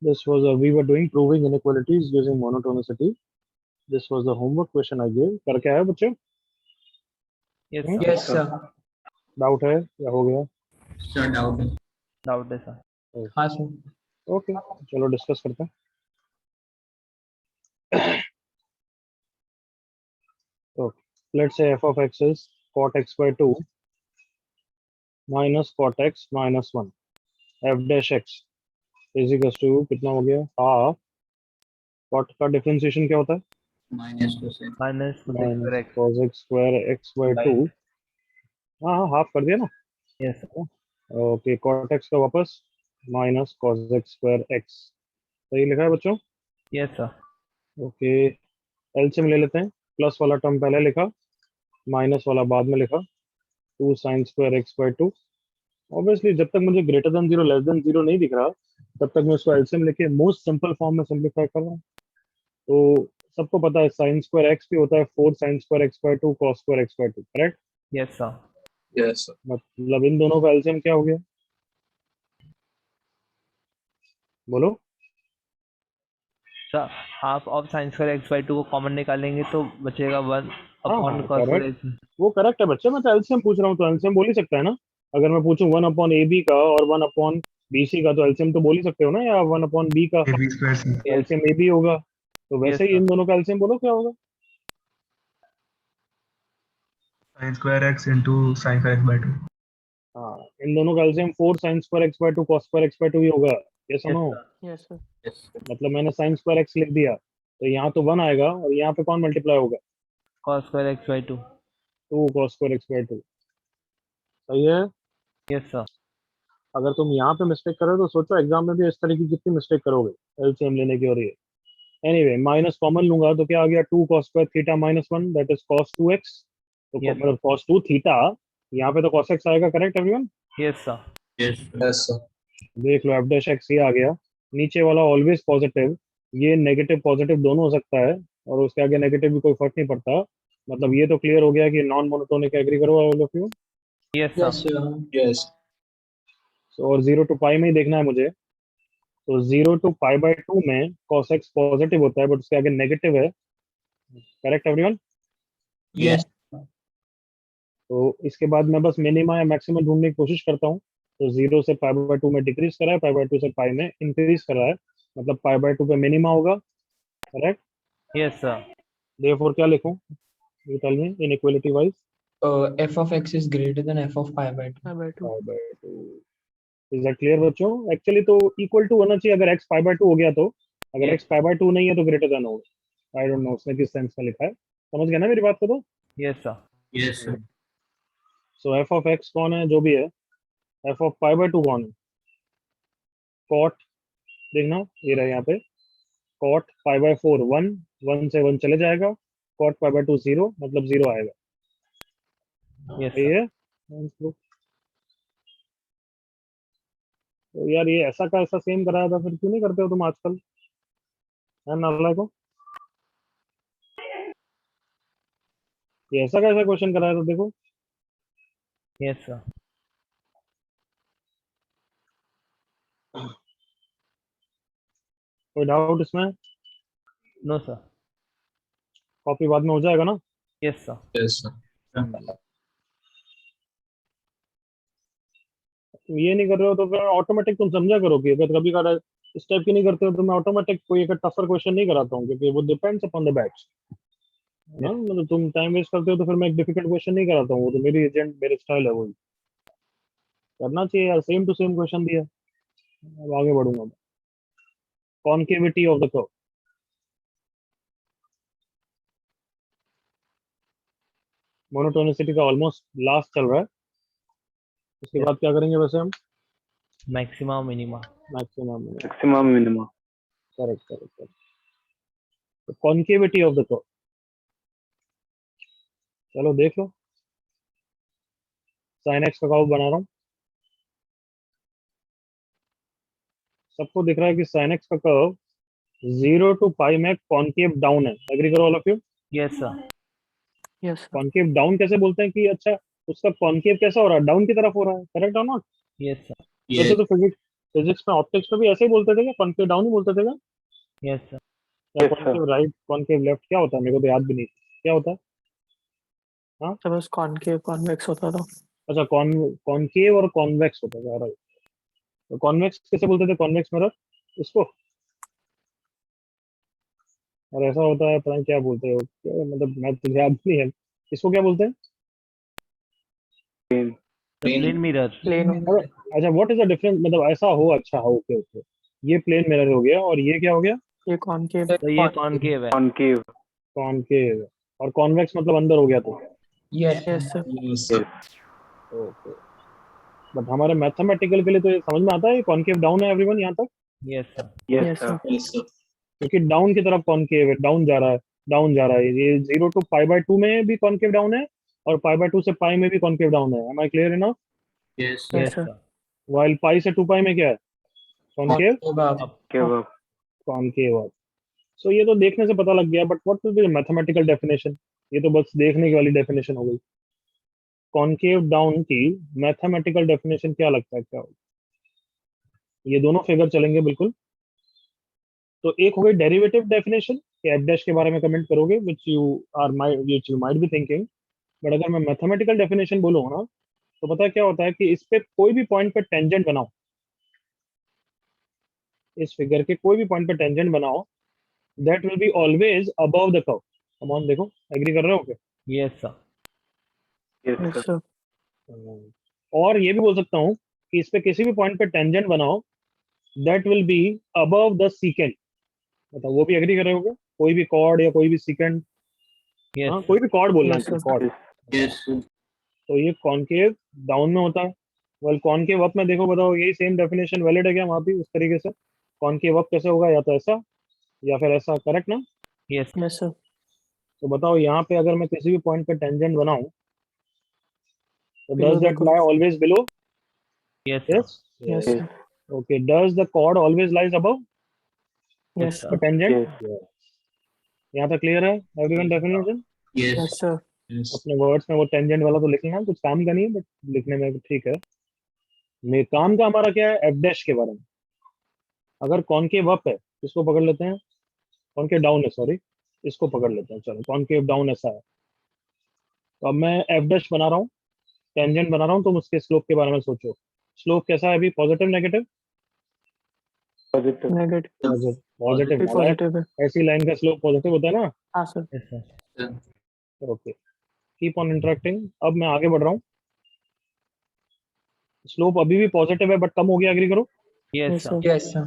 This was we were doing proving inequalities using monotonicity. This was the homework question I gave. करके आए बच्चे? Yes, Hmm? sir. Yes, sir. Doubt है या हो गया? Sir, doubt है. Doubt है sir. हाँ sir. ओके, चलो डिस्कस करते हैं. Okay, let's say f of x is cot x by 2 minus cot x minus 1. f dash x is equals to कितना हो गया? हाफ cot का डिफरेंशिएशन क्या होता है? -2 से. Minus cos x square x. cos x square x by 2. हाँ हाँ, हाफ कर दिया ना. Yes sir. Okay, cot x का वापस minus cos x square x. सही लिखा है बच्चों? Yes sir. ओके, एलसीएम ले लेते हैं. प्लस वाला टर्म पहले लिखा, माइनस वाला बाद में लिखा. 2 sin square x by 2. Obviously जब तक मुझे ग्रेटर देन 0 लेस देन 0 नहीं दिख रहा, तब तक मैं उसको एलसीएम लेके मोस्ट सिंपल फॉर्म में सिंपलीफाई कर रहा हूँ. तो सबको पता है sin square x भी होता है 4 sin square x by 2 cos square x by 2, correct? Yes sir. Yes, sir. मतलब इन दोनों का एलसीएम क्या हो गया? बोलो. Sir, half of sin square x by 2 को कॉमन निकालेंगे तो बचेगा 1 upon हाँ, cos square correct. x. वो करेक्ट है बच्चे, मैं तो एलसीएम पूछ रहा हूँ, तो एलसीएम बोल ही सकता है ना. अगर मैं पूछूं 1 अपॉन ए बी का और 1 अपॉन बी सी का, तो एलसीएम तो बोल ही सकते हो ना, या 1 अपॉन बी का AB square C. Yes. LCM A B होगा. तो वैसे Yes, ही sir. इन दोनों का एलसीएम बोलो क्या होगा? Sin square x into sin square x by 2. हाँ, इन दोनों का LCM 4 sin square x by 2 cos square x by 2 ही होगा. ये Yes सुनो, sir. Yes, sir. Yes, sir. मतलब मैंने sin square x लिख दिया, तो यहाँ तो 1 आएगा और यहाँ पे कौन मल्टीप्लाई होगा? Cos square x by 2. 2 cos square x by 2. सही है. Yes sir. अगर तुम यहाँ पे मिस्टेक करो तो सोचो एग्जाम में भी इस तरह की कितनी मिस्टेक करोगे एलसीएम लेने की. और ये एनीवे माइनस कॉमन लूंगा तो क्या आ गया? 2 cos square theta minus 1, that is cos 2x. तो Yes. मतलब cos 2 थीटा, यहाँ पे तो cos x आएगा, correct everyone? Yes sir. Yes, sir. Yes, sir. देख लो, f डैश x ये आ गया. नीचे वाला ऑलवेज पॉजिटिव, ये नेगेटिव पॉजिटिव दोनों हो सकता है, और उसके आगे नेगेटिव भी कोई फर्क नहीं पड़ता. मतलब ये तो क्लियर हो गया कि नॉन मोनोटोनिक. एग्री करो all of you? Yes sir. Yes, sir. Yes. और 0 to पाई में ही देखना है मुझे. तो 0 to पाई बाय 2 में cos x पॉजिटिव होता है, बट उसके आगे नेगेटिव है, करेक्ट एवरीवन? Yes. तो इसके बाद मैं बस मिनिमा या मैक्सिमम ढूंढने की कोशिश करता हूँ. तो 0 से पाई बाय 2 में डिक्रीज कर रहा है, पाई बाय 2 से पाई में इंक्रीज कर रहा है, मतलब पाई बाय 2 पे मिनिमा होगा, करेक्ट? Yes sir. देयरफॉर क्या लिखूं? You tell me inequality wise. F of x is greater than f of pi by 2. Pi by 2. Pi by 2. Is that clear बच्चों? एक्चुअली तो इक्वल टू होना चाहिए. अगर x pi by 2 हो गया तो, अगर Yes. x पाई बाय 2 नहीं है तो ग्रेटर देन होगा. आई डोंट नो उसने किस सेंस में लिखा है. समझ गया ना मेरी बात को? तो Yes sir. Yes, sir. So f of x कौन है? जो भी है. f ऑफ पाई बाय 2 कौन है? cot. देखना, ये रहा यहाँ पे. cot पाई बाय 4 1, 1 से 1 चले जाएगा. cot पाई बाय 2 0, मतलब 0 आएगा. Yes सही sir. है. तो यार ये ऐसा का ऐसा सेम कराया था, फिर क्यों नहीं करते हो तुम आजकल? है नाला को ये ऐसा का ऐसा क्वेश्चन कराया था, देखो. Yes sir. कोई डाउट इसमें? No sir. कॉपी बाद में हो जाएगा ना. Yes sir. Yes, sir. तुम ये नहीं कर रहे हो तो फिर ऑटोमेटिक तुम समझा करो कि अगर कभी कभार इस टाइप की नहीं करते हो तो मैं ऑटोमेटिक कोई एक टफर क्वेश्चन नहीं कराता हूँ, क्योंकि वो डिपेंड्स अपॉन द बैच ना. मतलब तुम टाइम वेस्ट करते हो तो फिर मैं एक डिफिकल्ट क्वेश्चन नहीं कराता हूँ. वो तो मेरी एजेंट मेरे स्टाइल है, वही करना चाहिए यार. सेम टू सेम क्वेश्चन दिया. अब आगे बढ़ूंगा. Concavity of the curve. Monotonicity का ऑलमोस्ट लास्ट चल रहा है. उसके Yes. बाद क्या करेंगे वैसे हम? Maxima minima. Maximum. Maximum minimum. Correct correct correct. तो कॉन्केविटी ऑफ द कर्व, चलो देख लो. साइन एक्स का कर्व बना रहा हूँ. सबको दिख रहा है कि साइन एक्स का कर्व 0 to पाई में कॉन्केव डाउन है. एग्री करो all of you? Yes sir. Yes, sir. Concave down कैसे बोलते हैं कि अच्छा उसका कॉन्केव कैसा हो रहा है? डाउन की तरफ हो रहा है, करेक्ट और नॉट? Yes sir. वैसे Yes. तो फिजिक्स में ऑप्टिक्स में भी ऐसे ही बोलते थे क्या, कॉनकेव डाउन ही बोलते थे क्या, यस सर। या कॉनकेव राइट कॉनकेव लेफ्ट, क्या होता है मेरे को तो याद भी नहीं, क्या होता है? हाँ, तो बस कॉनकेव कॉन्वेक्स होता था। अच्छा कॉनकेव और कॉन्वेक्स होता था, राइट। तो कॉन्वेक्स कैसे बोलते थे, कॉन्वेक्स मिरर इसको, और ऐसा होता है पता नहीं क्या बोलते हो, क्या मतलब मैं तो याद नहीं है, इसको क्या बोलते हैं? Plane mirror. प्लेन अरे, अच्छा व्हाट इज द डिफरेंस, मतलब ऐसा हो, अच्छा हो, ओके ओके, ये प्लेन मिरर हो गया और ये क्या हो गया, ये कॉनकेव तो ये कॉनकेव है। कॉनकेव, और कॉन्वेक्स मतलब अंदर हो गया तो, यस सर। ओके। बट हमारे मैथमेटिकल के लिए तो ये समझ में आता है, कॉनकेव डाउन है एवरीवन यहाँ तक, यस सर। Yes sir. क्योंकि डाउन की तरफ कॉनकेव है, डाउन जा रहा है, डाउन जा रहा है, ये 0 to π/2 में भी कॉनकेव डाउन है, और π/2 से पाई में भी कॉनकेव डाउन है, am I clear enough? Yes yes sir. Sir. While pi से 2 पाई में क्या है, कॉनकेव, अब कॉनकेव अप। सो ये तो देखने से पता लग गया, but what is the mathematical definition, ये तो बस देखने की वाली डेफिनेशन हो गई, कॉनकेव डाउन की मैथमेटिकल डेफिनेशन क्या लगता है, क्या होगी? ये दोनों फिगर चलेंगे बिल्कुल। तो एक हो गई डेरिवेटिव डेफिनेशन, कि एफ डैश के बारे में कमेंट करोगे, which you might be thinking, but अगर मैं मैथमेटिकल डेफिनेशन बोलूंगा ना, तो पता है क्या होता है कि इस पे कोई भी पॉइंट पे टेंजेंट बनाओ, इस फिगर के कोई भी पॉइंट पे टेंजेंट बनाओ, that will be always above the curve. Come on, देखो, एग्री कर रहे हो क्या? Yes sir. Yes sir. और ये भी बोल सकता हूँ कि इस पे किसी भी पॉइंट पे टेंजेंट बनाओ, that will be above the सीकेंड। बताओ, वो भी एग्री कर रहे होगे, कोई भी कॉर्ड या कोई भी सीकेंड, हाँ यस कोई भी कॉर्ड बोलना है, यस सर। कॉर्ड। तो ये कॉनकेव डाउन में होता है, वेल कॉनकेव अप में देखो, बताओ यही सेम डेफिनेशन वैलिड है क्या वहाँ भी उस तरीके से? कॉनकेव अप कैसे होगा, या तो ऐसा या फिर ऐसा, करेक्ट ना? Yes yes sir. तो बताओ यहाँ पे अगर मैं किसी भी पॉइंट पे टेंजेंट बनाऊं, तो Below does the that lie curve. Always below? Yes sir. Yes. Yes sir. Okay, does the chord always lies above yes Yes the sir. sir. Tangent? यहाँ तक क्लियर है एवरीवन डेफिनेशन? Yes sir. अपने words में वो tangent वाला तो लिखना है, कुछ काम का नहीं है, बट लिखने में ठीक है। मेरे काम का हमारा क्या है, एफ डैश के बारे में। अगर कॉनकेव अप है, इसको पकड़ लेते हैं, कॉनकेव डाउन है, सॉरी, इसको पकड़ लेते हैं, चलो कॉनकेव डाउन ऐसा है, तो अब मैं एफ डैश बना रहा हूँ, टेंजेंट बना रहा हूँ, तुम उसके स्लोप के बारे में सोचो, स्लोप कैसा है अभी, पॉजिटिव नेगेटिव? Negative. पॉजिटिव भी वाला है, पॉजिटिव है। ऐसी लाइन का स्लोप पॉजिटिव होता है ना? हाँ sir. Yes sir. Okay, keep on interacting, अब मैं आगे बढ़ रहा हूँ, स्लोप अभी भी पॉजिटिव है बट कम हो गया, एग्री करो? Yes Yes sir. sir. Yes sir.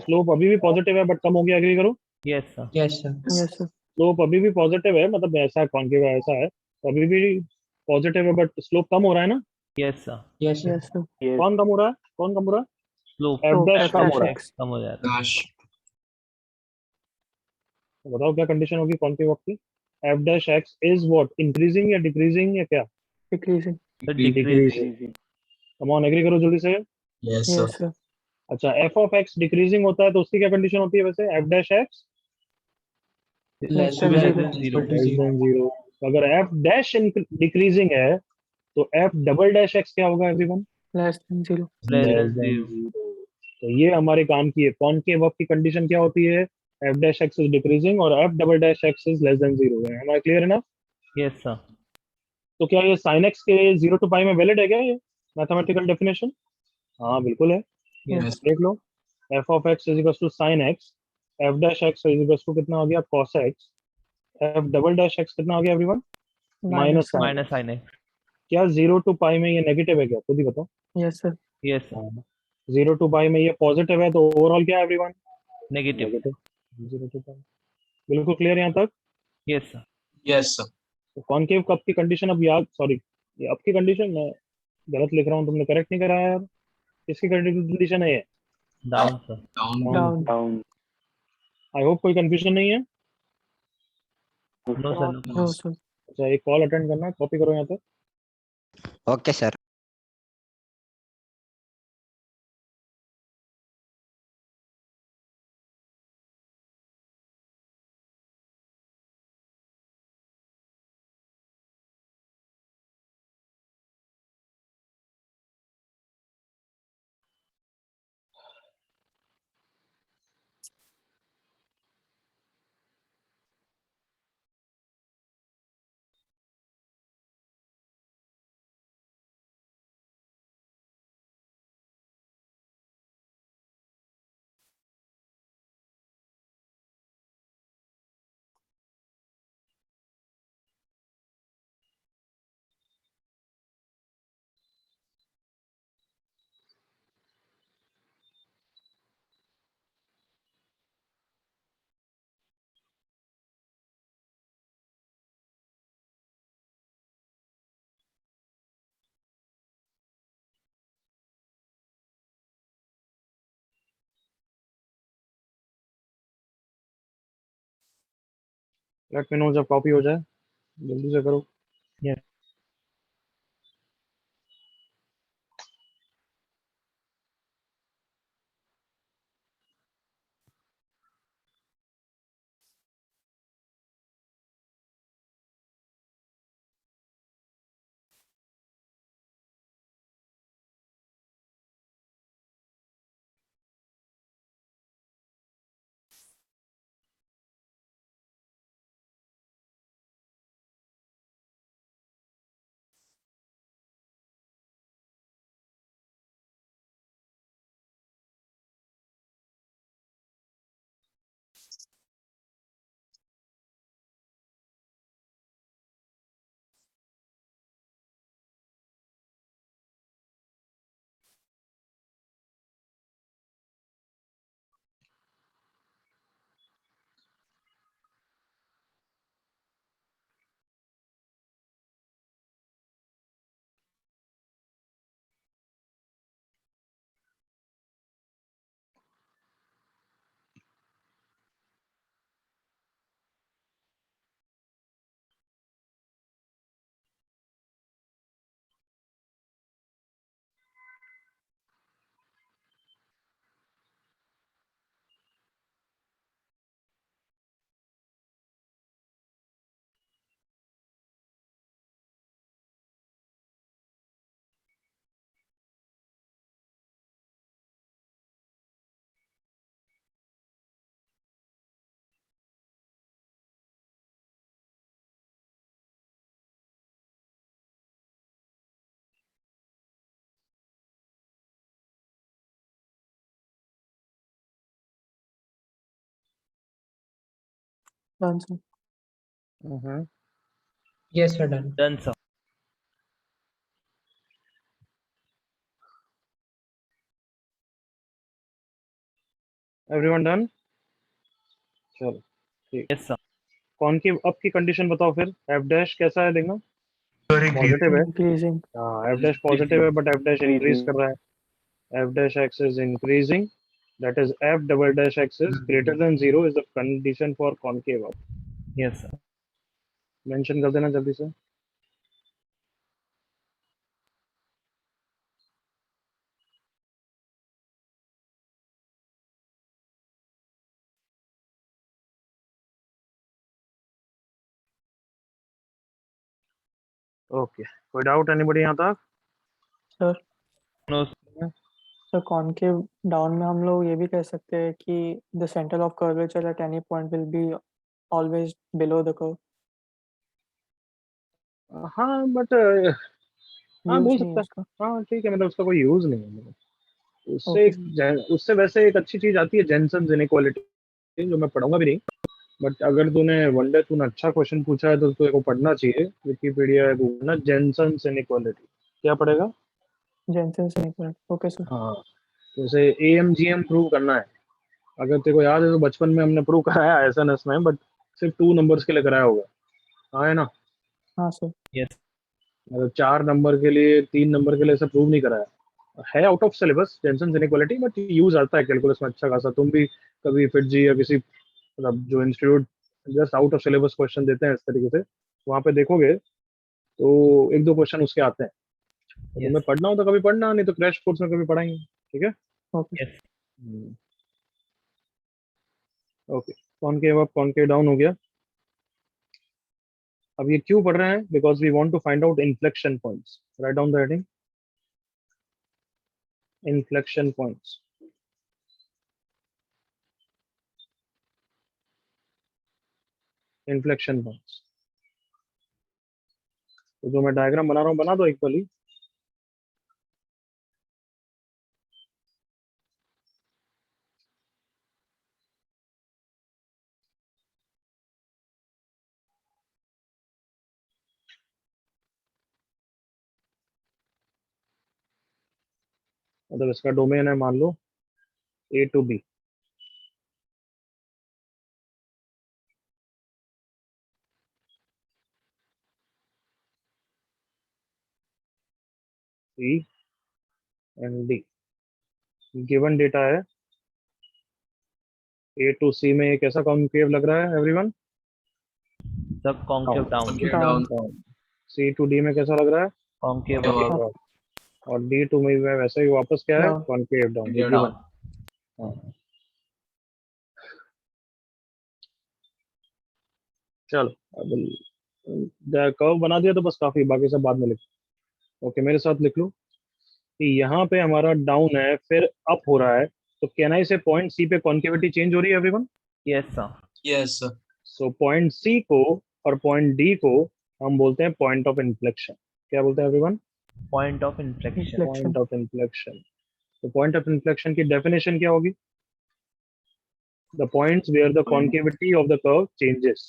Slope अभी भी पॉजिटिव है बट कम हो गया, एग्री करो? Yes sir. Yes sir. Yes sir. Slope अभी भी पॉजिटिव है, मतलब ऐसा है, कॉनकेव ऐसा है, तो अभी भी पॉजिटिव है बट स्लोप कम हो रहा है ना? Yes sir. Yes sir. Yes sir. कौन कम हो रहा है, कौन कम हो रहा स्लोप। है? एफ So डैश F कम हो dash रहा है। X. कम हो जाता है। तो बताओ क्या कंडीशन होगी कॉनकेव की? F dash x is what, increasing या डिक्रीजिंग या क्या? Decreasing. Sir decreasing. Decreasing. Come on, agree करो जल्दी से। Yes sir. अच्छा, एफ ऑफ एक्स डिक्रीजिंग होता है तो उसकी क्या कंडीशन होती है वैसे, F dash X Less than less zero. Than zero. Less than zero. तो अगर एफ डैश डिक्रीजिंग है, तो एफ डबल डैश एक्स क्या होगा everyone? Less than zero. Less less than than zero. Zero. तो ये हमारे काम की है, कॉनकेव की कंडीशन क्या होती है, F dash x is decreasing और F double dash x is less than zero है, हमारा क्लियर है ना? Yes sir. तो क्या ये साइन एक्स के 0 to π में वैलिड है क्या ये मैथमेटिकल डेफिनेशन? हाँ बिल्कुल है, यस। Yes. देख लो, F of X is equal to sine X, F dash x is equal to कितना आ गया, cos X, F double dash X कितना आ गया everyone, minus Minus. Sine minus X. Sine है। क्या 0 to π में ये नेगेटिव है क्या, खुद ही बताओ? Yes sir. Yes sir. हाँ, 0 to π में ये पॉजिटिव है, तो ओवरऑल क्या है एवरीवन, नेगेटिव। नेगेटिव। 0 to π, बिल्कुल क्लियर यहाँ तक? Yes sir. तो कॉनकेव कप की कंडीशन अब याद, सॉरी, ये अब की कंडीशन मैं गलत लिख रहा हूँ, तुमने करेक्ट नहीं कराया यार, किसकी कंडीशन है ये? Down sir. Down. I hope कोई कंफ्यूजन नहीं है। No sir, no. No sir. अच्छा, एक कॉल अटेंड करना है, कॉपी करो यहाँ पे। Okay sir. Let me know जब कॉपी हो जाए, जल्दी से करो। Yes. Done, sir. Mhm. Yes, sir, done. Done, sir. Everyone done? चलो ठीक। Yes, sir. कॉनकेव अप की कंडीशन बताओ फिर। एफ डैश कैसा है देखना, Or increase. पॉजिटिव है। Increasing. हाँ एफ डैश पॉजिटिव है बट एफ डैश इंक्रीज कर रहा है। F dash x is increasing, that is F double dash x is greater than 0 is the condition for concave up. Yes, sir. Mention कर देना जल्दी से। Okay, कोई doubt anybody यहाँ तक? Sir, No, so concave down में हम लोग ये भी कह सकते हैं कि the center of curvature at any point will be always below the curve. हाँ बट हाँ Use बोल नहीं है सकता है। उसका. हाँ ठीक है, मतलब उसका कोई यूज नहीं है मतलब। उससे Okay. उससे वैसे एक अच्छी चीज आती है, जेनसन्स इनइक्वालिटी, जो मैं पढ़ूंगा भी नहीं। बट अगर तूने अच्छा क्वेश्चन पूछा है तो तेरे को पढ़ना चाहिए, विकिपीडिया है, गूगल ना, जेनसन्स इनइक्वालिटी। क्या पढ़ेगा? Jensen's inequality. Okay, sir. हाँ, जैसे एएमजीएम प्रूव करना है, अगर तेरे को याद है तो बचपन में हमने प्रूव कराया एसएनएस में, बट सिर्फ 2 नंबर्स के लिए कराया होगा। हाँ है ना? हाँ sir. yes. मतलब 4 नंबर के लिए, 3 नंबर के लिए ऐसा प्रूव नहीं कराया है। Out of syllabus Jensen's inequality, but use आता है कैलकुलस में अच्छा खासा। तुम भी कभी फिटजी या किसी, मतलब जो institute just out of syllabus question देते हैं इस तरीके से, वहां पे देखोगे तो एक दो क्वेश्चन उसके आते हैं। तो Yes. तुम्हें पढ़ना हो तो कभी पढ़ना, नहीं तो क्रैश कोर्स में कभी पढ़ाएंगे। ठीक है। Okay. Yes. Okay, concave up concave down हो गया। अब ये क्यों पढ़ रहे हैं? Because we want to find out inflection points. Right down the heading, inflection points. Inflection points, तो जो मैं डायग्राम बना रहा हूँ बना दो एक पली। मतलब इसका डोमेन है, मान लो A to B. C and D, given data है। ए टू सी में एक ऐसा कॉनकेव लग रहा है everyone, the concave down. Down. C to D में कैसा लग रहा है? Concave Concave up. up. और D to में वैसे ही वापस क्या है? Down. Concave down. ये given। हाँ। चलो अब कर्व बना दिया तो बस काफी, बाकी सब बाद में लिख। ओके मेरे साथ लिख लो कि यहाँ पे हमारा डाउन है फिर अप हो रहा है, तो कैन आई से पॉइंट सी पे कॉन्केविटी चेंज हो रही है everyone? Yes sir. Yes, sir. So point C को और पॉइंट डी को हम बोलते हैं पॉइंट ऑफ इन्फ्लेक्शन। क्या बोलते हैं everyone? Point of inflection. Inflection. Point of inflection. तो पॉइंट ऑफ इन्फ्लेक्शन की डेफिनेशन क्या होगी? The points where the concavity of the curve changes.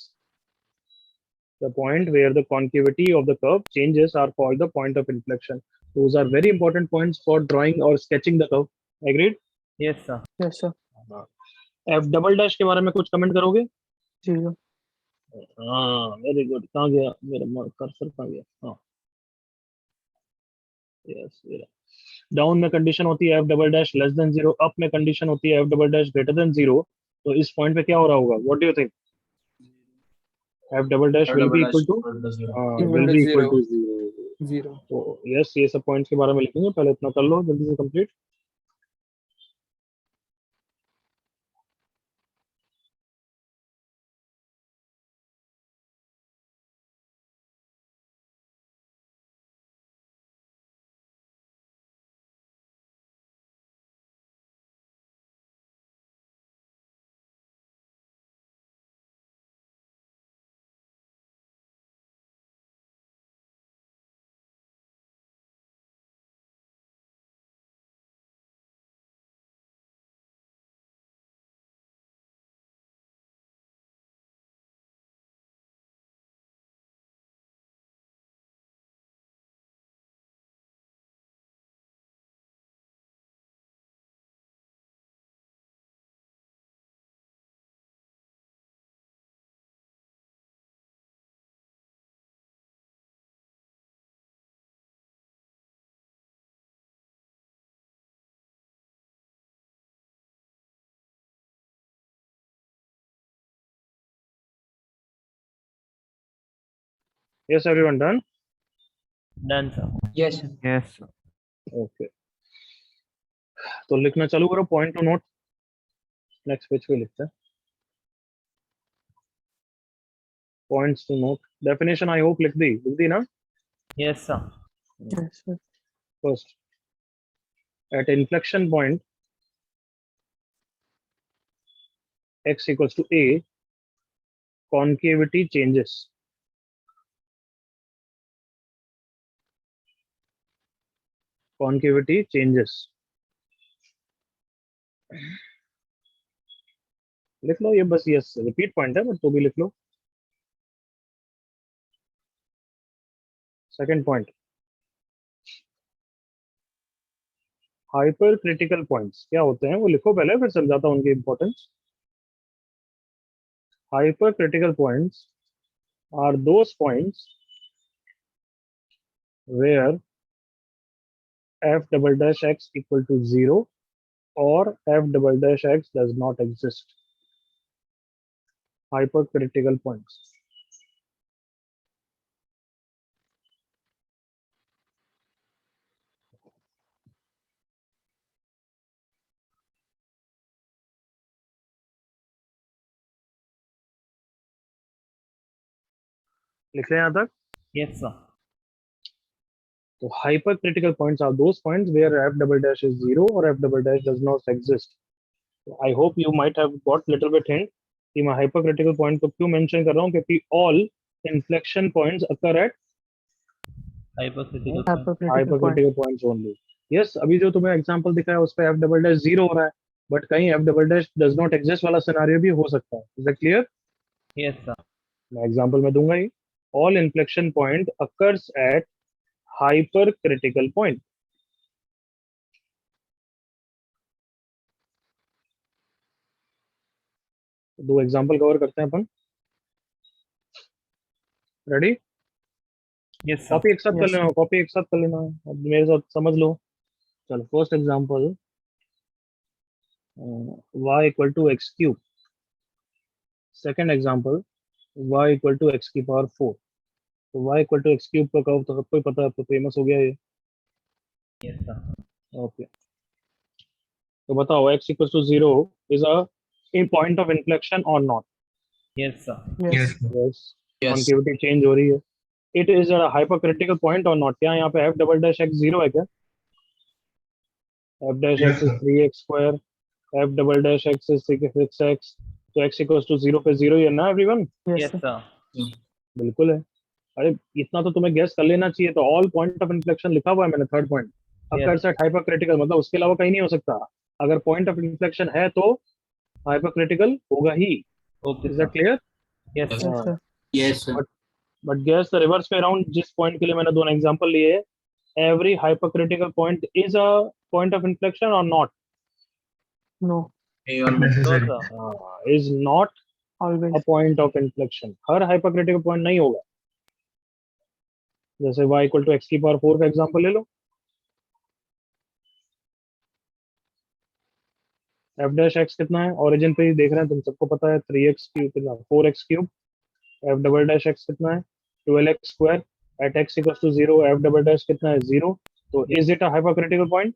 The point where the concavity of the curve changes are called the point of inflection. Those are very important points for drawing or sketching the curve. Agreed? Yes sir. Yes, sir. F double dash के बारे में कुछ comment करोगे? 0. हाँ very good. कहाँ गया मेरा cursor? कहाँ गया? हाँ यस डाउन में कंडीशन होती है F double dash less than 0, up में कंडीशन होती है F double dash greater than 0। तो इस पॉइंट पे क्या हो रहा होगा? What do you think? F double dash will be equal to will be equal to 0। 0. तो यस ये सब पॉइंट्स के बारे में लिखेंगे, पहले इतना कर लो जल्दी से complete. Yes everyone done? Done sir. Yes, sir. Yes sir. Okay तो लिखना चालू करो point to note. Next page पे लिखते हैं points to note. Definition I hope लिख दी ना? Yes sir. Yes, sir. First at inflection point x equals to a, concavity changes। concavity changes लिख लो ये बस यस रिपीट पॉइंट है बट तो भी लिख लो। Second point hyper critical points क्या होते हैं वो लिखो पहले, फिर समझाता हूं उनकी importance. Hyper critical points are those points where f double dash x equal to 0 or f double dash x does not exist। hypercritical points। लिख रहे हैं यहाँ तक? Yes sir. तो hypercritical points are those points where f double dash is 0 or f double dash does not exist। I hope you might have got little bit hint कि मैं hypercritical point को क्यों मेंशन कर रहा हूँ, क्योंकि all inflection points occur at hypothetical. Hypercritical point. hypercritical points only। yes अभी जो तुम्हें एग्जांपल दिखाया उस पे f double dash 0 हो रहा है, बट कहीं f double dash does not exist वाला सिनेरियो भी हो सकता है। Is that clear? Yes sir. मैं एग्जांपल में दूंगा ही। all inflection point occurs at hypercritical point। दो एग्जांपल कवर करते हैं अपन। रेडी? Yes sir. कॉपी एक साथ कर Yes, लेना, कॉपी एक साथ कर लेना, अब मेरे साथ समझ लो। चलो first example y equal to x cube। Second example y equal to x की पावर 4। तो y equal to X cube का कर्व तो सबको ही पता है, तो फेमस हो गया ये। Yes sir. ओके, तो बताओ x equal to 0 is a point of inflection और not? Yes sir. yes, Yes, sir. Yes, Yes. Concavity change हो रही है। It is a hypercritical point और नॉट? क्या यहाँ पे f डबल डैश x 0 है क्या? f dash Yes, x is sir. 3x square, f double dash x is 6x, तो x इक्वल टू 0 पे 0 ही है ना everyone? yes, yes sir. Sir. बिल्कुल है। अरे इतना तो तुम्हें गेस कर लेना चाहिए। तो ऑल पॉइंट ऑफ इन्फ्लेक्शन लिखा हुआ है मैंने, थर्ड पॉइंट अकर्स एट हाइपरक्रिटिकल, मतलब उसके अलावा कहीं नहीं हो सकता। अगर पॉइंट ऑफ इन्फ्लेक्शन है तो हाइपरक्रिटिकल होगा ही। Okay is sir. That clear? Yes Yes, sir. sir. Yes, sir. But guess the reverse पे अराउंड, जिस पॉइंट के लिए मैंने दोनों एग्जांपल लिए, every hypercritical point is a point of inflection और नॉट? No, Not no necessary. Sir. Is not a always. Point of inflection. हर हाइपरक्रिटिकल पॉइंट नहीं होगा। जैसे y इक्वल टू एक्स की पावर 4 का एग्जांपल ले लो। एफ डैश एक्स कितना है? ओरिजिन पे ही देख रहे हैं, तुम सबको पता है 3x क्यूब कितना, 4x cube. F double dash X कितना है? 12x square. At X equals to 0 F double dash कितना है? 0। तो is it a hypercritical point?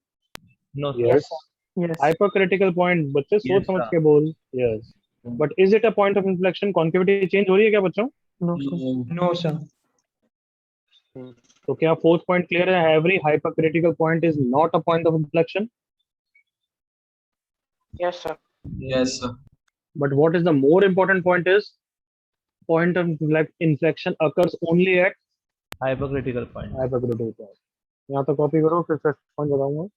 No sir. Yes, Yes, hypercritical point. बच्चे सोच Yes, समझ sir. के बोल। Yes, but is it a point of inflection? Concavity change हो रही है क्या बच्चों? no, sir. No, sir. तो क्या फोर्थ पॉइंट क्लियर है? Every hypercritical point is not a point of inflection. Yes, sir. Yes, sir. But what is the more important point is point of inflection occurs only at Hypercritical point. hypercritical point। यहाँ तो copy करो, फिर से point बताऊंगा।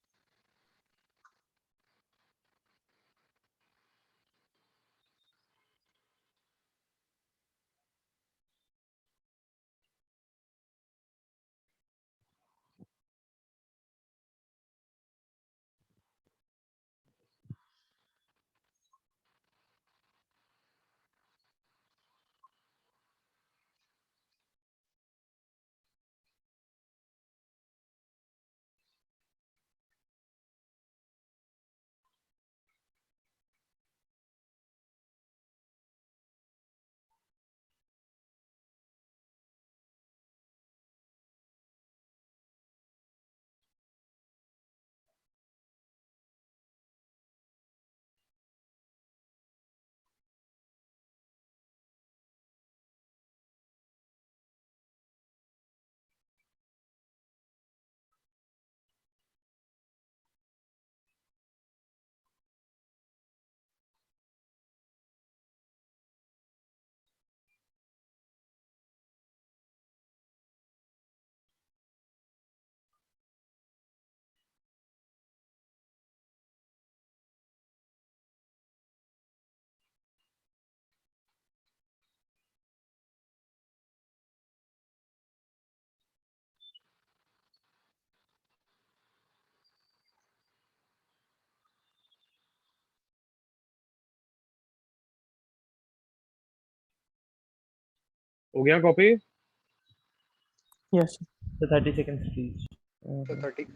हो गया copy? Yes, sir. So 30 seconds, please. So 30.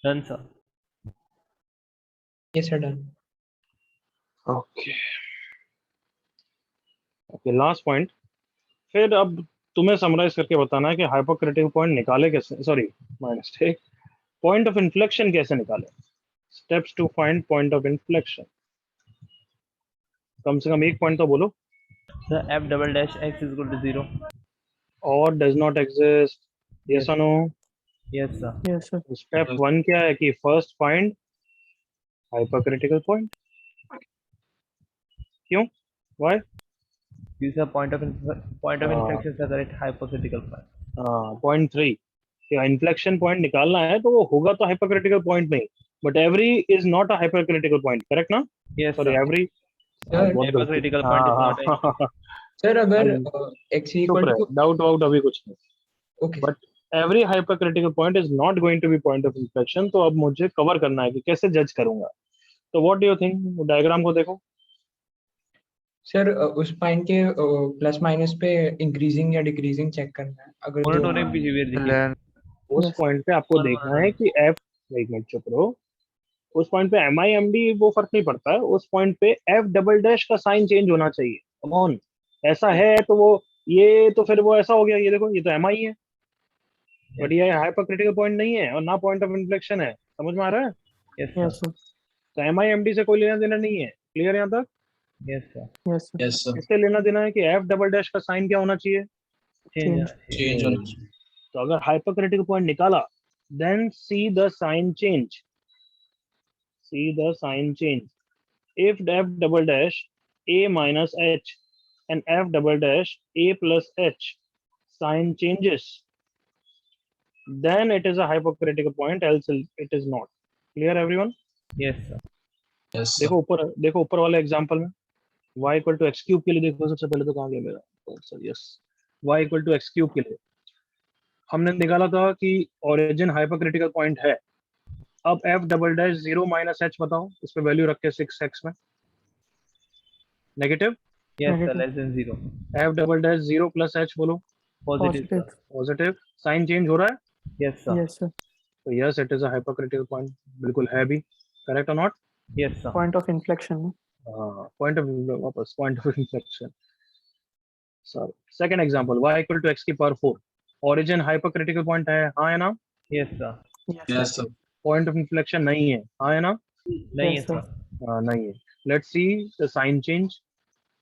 Done, sir. Yes, sir. Done. Okay okay, last point. फिर अब तुम्हें समराइज करके बताना है कि हाइपरक्रिटिकल पॉइंट निकाले कैसे, sorry my mistake, point of inflection कैसे निकाले। Steps to find point of inflection. कम से कम एक पॉइंट तो बोलो। Sir, f double dash x is equal to 0. और डज नॉट एग्जिस्ट, यस और no? Yes, sir. Yes, sir. Step 1 क्या है कि फर्स्ट फाइंड हाइपरक्रिटिकल पॉइंट। क्यों? Why? These are point of inflection are at hypothetical point. Point 3 कि inflection point निकालना है तो वो होगा तो हाइपरक्रिटिकल पॉइंट नहीं, but every is not a hypercritical point, correct ना? Yes, sorry sir. Every, Sir, बहुत गलती। Hypercritical point is not a sir अगर अभी x चुप इक्वल रहे, टू डाउट वाउट अभी कुछ नहीं। Okay but every hypercritical point is not going to be point of inflection. तो अब मुझे कवर करना है कि कैसे जज करूंगा। तो what do you think? Diagram को देखो। सर उस पॉइंट के प्लस माइनस पे इंक्रीजिंग या डिक्रीजिंग चेक करना है अगर जो मोनोटोनिक बिहेवियर दिखी। उस Yes. पॉइंट पे आपको वन देखना वन है कि एफ, एक मिनट चुप रहो, उस पॉइंट पे एम आई एम डी वो फर्क नहीं पड़ता है। उस पॉइंट पे एफ डबल डैश का साइन चेंज होना चाहिए। कम ऑन, ऐसा है तो वो, ये तो फिर वो ऐसा हो गया। ये देखो, ये तो एम आई है, बट ये हाइपरक्रिटिकल पॉइंट नहीं है और ना पॉइंट ऑफ इन्फ्लेक्शन है। समझ में आ रहा है? Yes Yes, sir. sir. तो एम आई एम डी से कोई लेना देना नहीं है। क्लियर यहाँ तक? Yes sir. Yes, sir. Yes sir इससे लेना देना है कि एफ डबल डैश का साइन क्या होना चाहिए? Change Change. चेंज होना चाहिए तो अगर हाइपरक्रिटिकल पॉइंट निकाला, then see the sign change, see the sign change. if f double dash a minus h and f double dash a plus h sign changes, then it is a hypocritical point, else it is not. Clear everyone? Yes sir. Yes देखो sir ऊपर, देखो ऊपर वाले example में y equal to X cube के लिए देखो। सबसे पहले तो कहाँ गया मेरा sir? Yes, y equal to X cube के लिए हमने निकाला था कि ओरिजिन हाइपोक्रिटिकल पॉइंट है। अब f double dash 0 minus h बताओ, इस पे वैल्यू रख के 6x में negative, yes sir, Negative. Less than 0। f double dash 0 plus h बोलो positive Positive. Sir. Positive. Sign change हो रहा है। Yes sir. Yes, sir. तो yes, it is a hypocritical point. बिल्कुल है भी। करेक्ट और not? Yes sir. Point of inflection. No? Point of, वापस point of inflection. Sir second example, y equal to x की पावर 4, ओरिजिन हाइपोक्रिटिकल पॉइंट है, हाँ है ना? Yes sir. Yes, sir. Yes sir point of inflection नहीं है, हाँ है ना? नहीं है Yes, sir. सर। नहीं है। Let's see the sign change.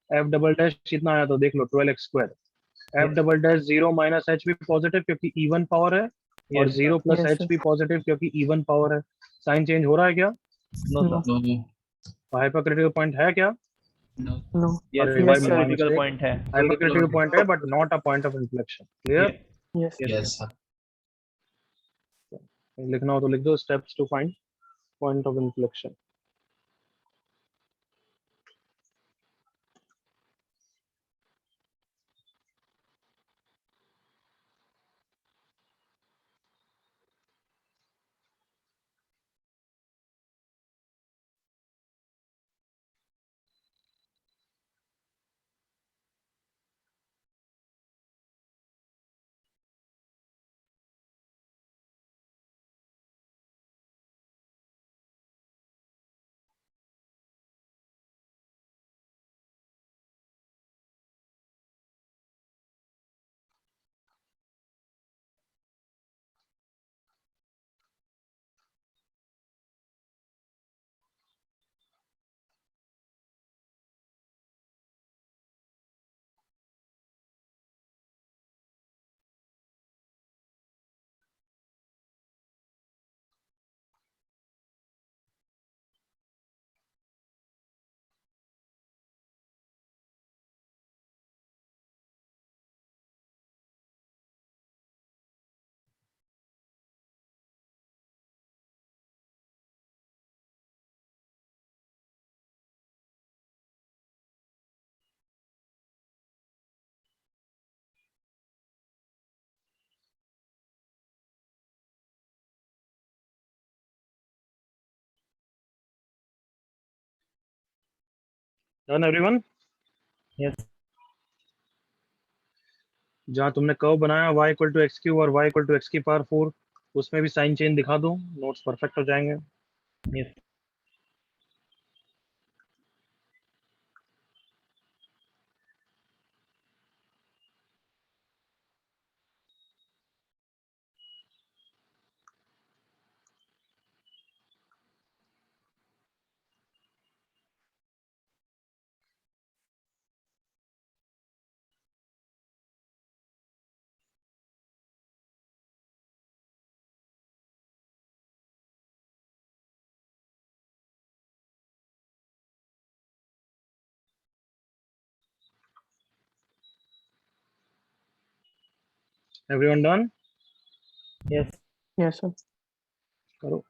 f double dash कितना आया तो देख लो, 12x square. f Yes. Double dash 0 minus h भी पॉजिटिव क्योंकि इवन पावर है, और Yes, 0 plus Yes, h sir. भी पॉजिटिव क्योंकि इवन पावर है। साइन चेंज हो रहा है क्या? No No. Sir. No hypocritical point है क्या? No No. यस, अरे Yes, भाई, sir. My critical mistake. Point है। हाइपोक्रिटिकल पॉइंट है but not a point of inflection. Clear? Yes. Yes. Yes sir लिखना हो तो लिख दो, steps to find point of inflection. Done everyone? Yes. जहाँ तुमने कर्व बनाया y equal to x cube और y इक्वल टू एक्स की पावर 4, उसमें भी साइन चेंज दिखा दो, नोट्स परफेक्ट हो जाएंगे। Yes. Everyone done? Yes. Yes, sir. करो।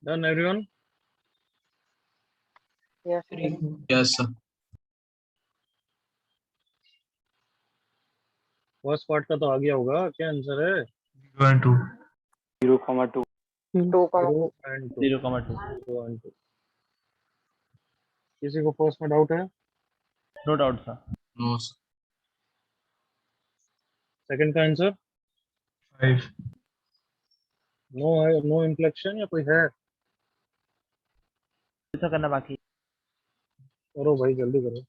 Done, everyone? Yes. Yes, sir. First part का तो आ गया होगा, क्या आंसर है? 0 and 2. 0,2 2, and 2 0,2. 2 and 2. किसी को फर्स्ट में डाउट है? No doubt sir. No, sir. Second का आंसर? 5. नो है, नो इन्फ्लेक्शन या कोई है? ऐसा करना बाकी. करो भाई, जल्दी करो.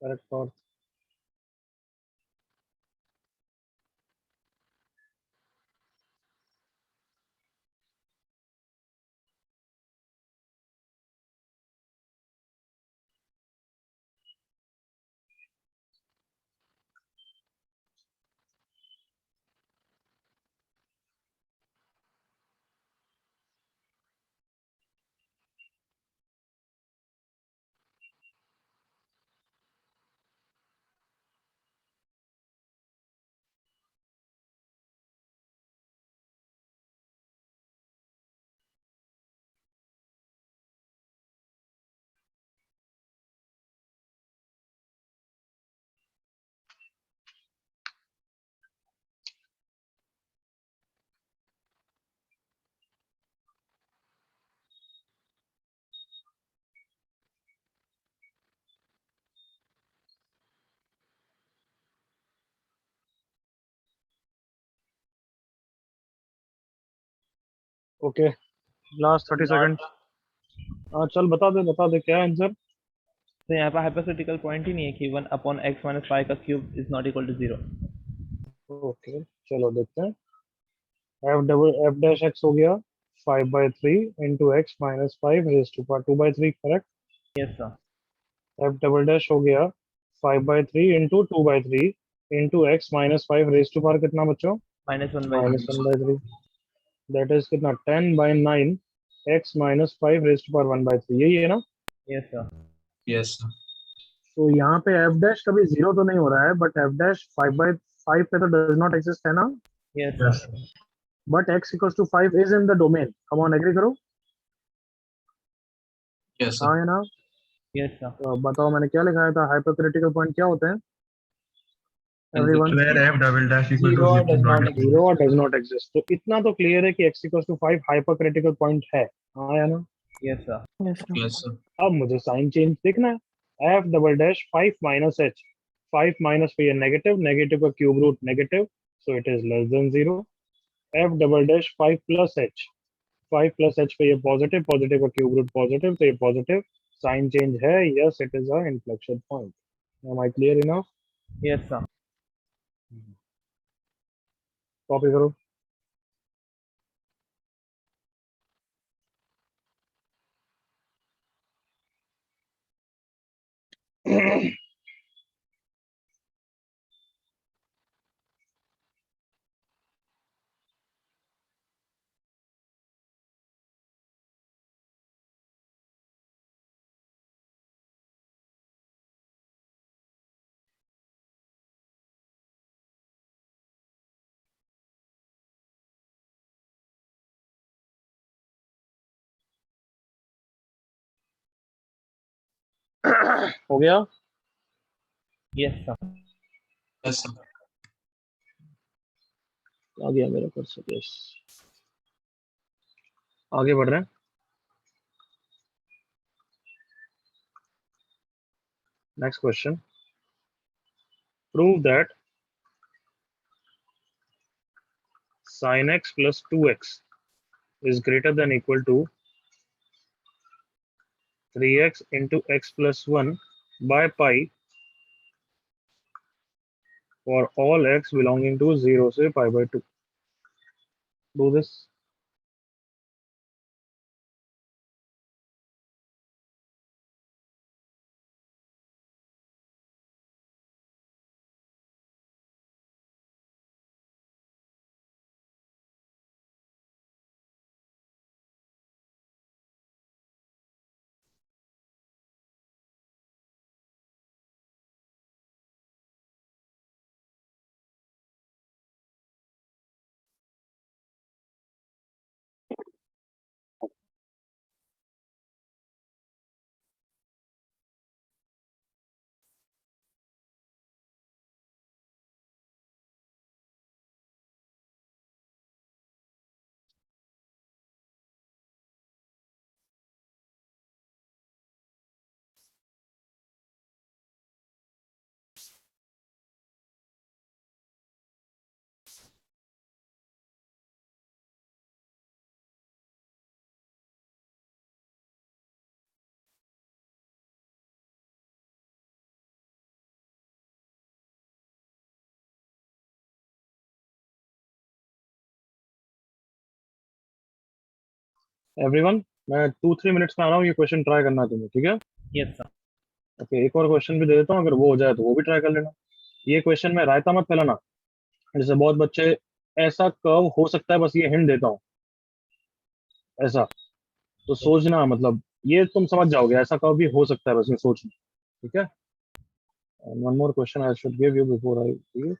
करेक्ट और ओके, लास्ट 30 सेकंड. हाँ चल, बता दे क्या आंसर. तो यहाँ पर हाइपोथेटिकल पॉइंट ही नहीं है कि 1/x - 5 का cube is not equal to 0. Okay, चलो देखते हैं. एफ डैश एक्स हो गया 5/3 into x minus 5 raise to power 2/3, correct. Yes sir. F double dash हो गया 5/3 into 2/3 into x minus 5 raise to power कितना बच्चों? -1/3. -1/3. दैट इज कितना? 10/9 x minus 5 raise to power 1/3, यही है ना? Yes sir. Yes, sir. तो यहाँ पे एफ डैश कभी जीरो तो नहीं हो रहा है, बट एफ डैश 5/5 पे तो डज नॉट एग्जिस्ट है ना. Yes Yes. Sir. But x equals to 5 is in the domain. Come on, agree करो. Yes, sir. हाँ है ना? Yes sir. तो बताओ मैंने क्या लिखाया था, हाइपोथेटिकल पॉइंट क्या होते हैं everyone? Where f double dash equal to 0 or 0 does not not exist. Zero और डज नॉट एग्जिस्ट. तो इतना तो क्लियर है कि x equals to 5 hypothetical point है. हाँ या ना? Yes sir. Yes, sir. Yes, sir. अब मुझे साइन चेंज देखना है. F double dash 5 minus h. 5 minus पे ये नेगेटिव, नेगेटिव का cube root negative, so it is less than 0. F double dash 5 plus h. 5 plus h पे ये positive, positive का क्यूब रूट पॉजिटिव, तो ये पॉजिटिव. साइन चेंज है, yes it is a inflection point. Am I clear enough? Yes sir. Copy करो. हो गया? Yes sir. Yes, sir. आ गया मेरा कर्सर. यस, आगे बढ़ रहे हैं. Next question. Prove that sin x plus 2x is greater than equal to 3x into x plus 1 by pi for all x belonging to 0 से pi/2. Do this. एवरीवन, मैं 2-3 minutes में आ रहा हूँ, ये क्वेश्चन ट्राई करना है तुम्हें, ठीक है? Yes, sir. ओके, एक और क्वेश्चन भी दे देता हूँ, अगर वो हो जाए तो वो भी ट्राई कर लेना। ये क्वेश्चन में रायता मत फैलाना, जैसे बहुत बच्चे, ऐसा कर्व हो सकता है, बस ये हिंट देता हूँ, ऐसा तो सोचना, मतलब ये तुम समझ जाओगे, ऐसा कर्व भी हो सकता है, बस ये सोचना, ठीक है? One more question I should give you before I.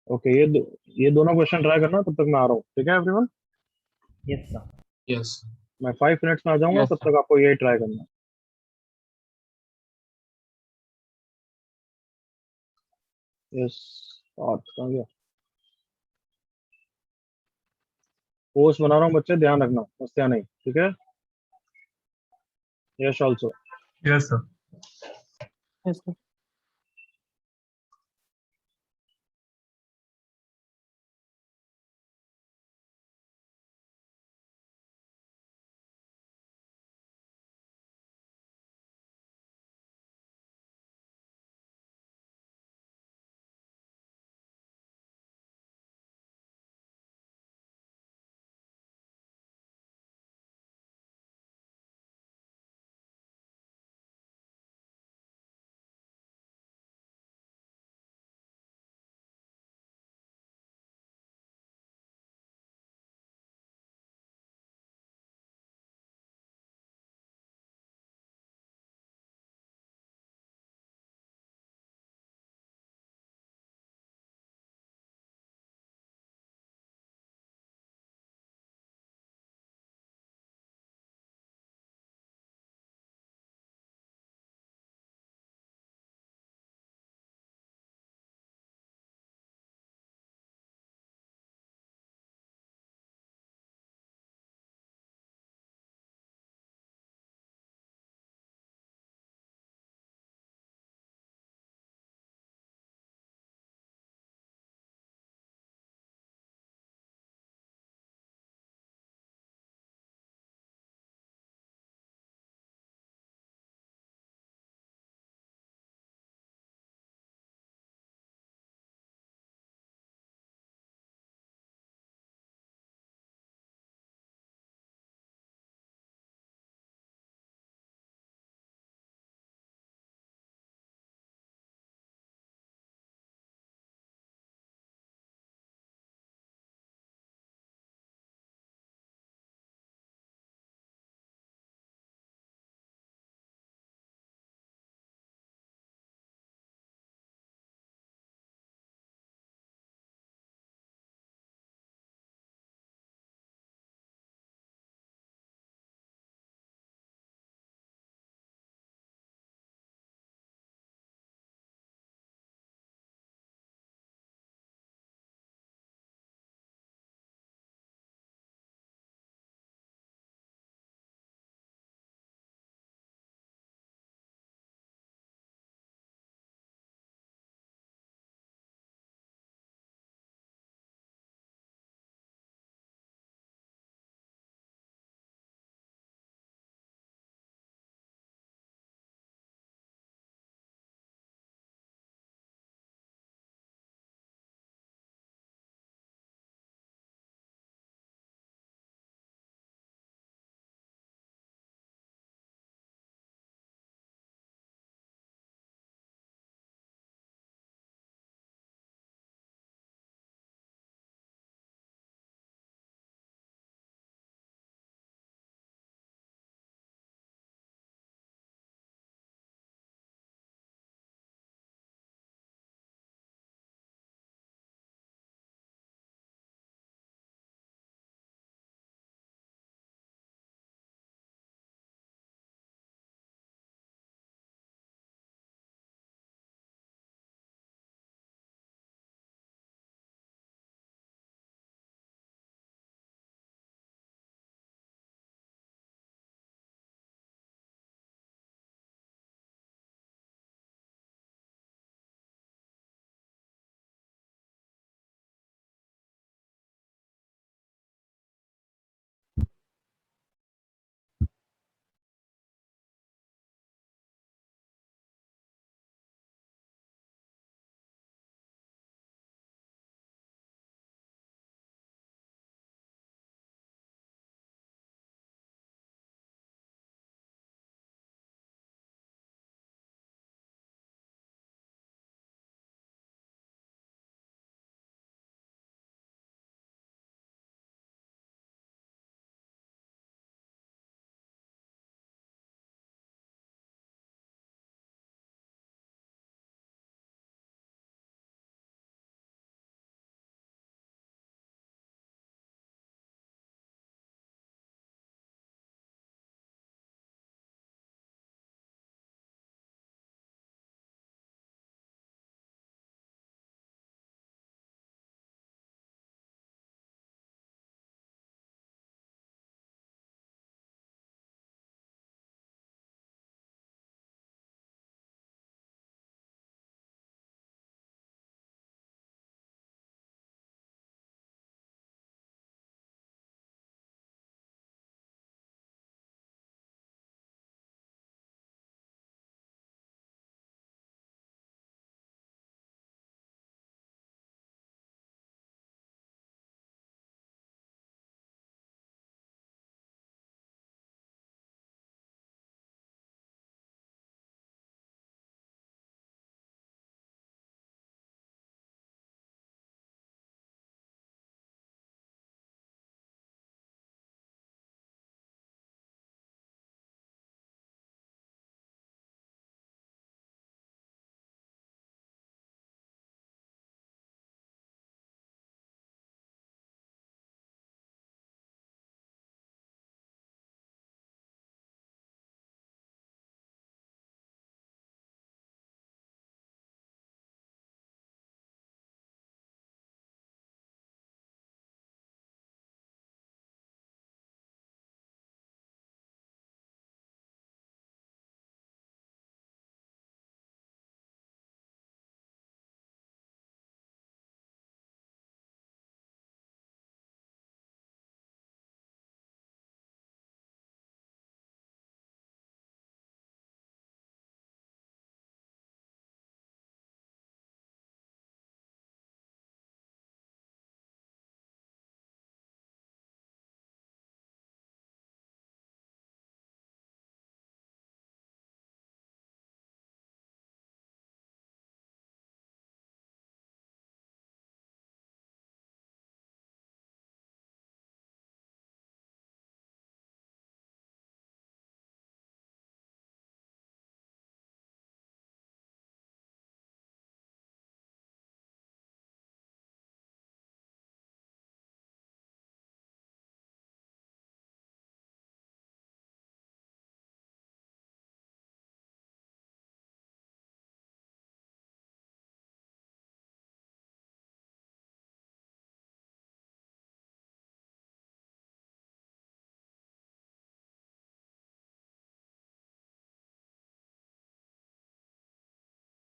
Okay, ये दोनों क्वेश्चन ट्राई करना, तब तक मैं आ रहा हूँ, ठीक है everyone? Yes, sir. Yes, sir. मैं 5 मिनट्स में आ जाऊंगा, Yes, तब sir. तक आपको यही ट्राई करना है। यस, और कहाँ गया? पोस्ट बना रहा हूँ बच्चे, ध्यान रखना, मस्तियाँ नहीं, ठीक है? Yes also. Yes, sir. Yes, sir.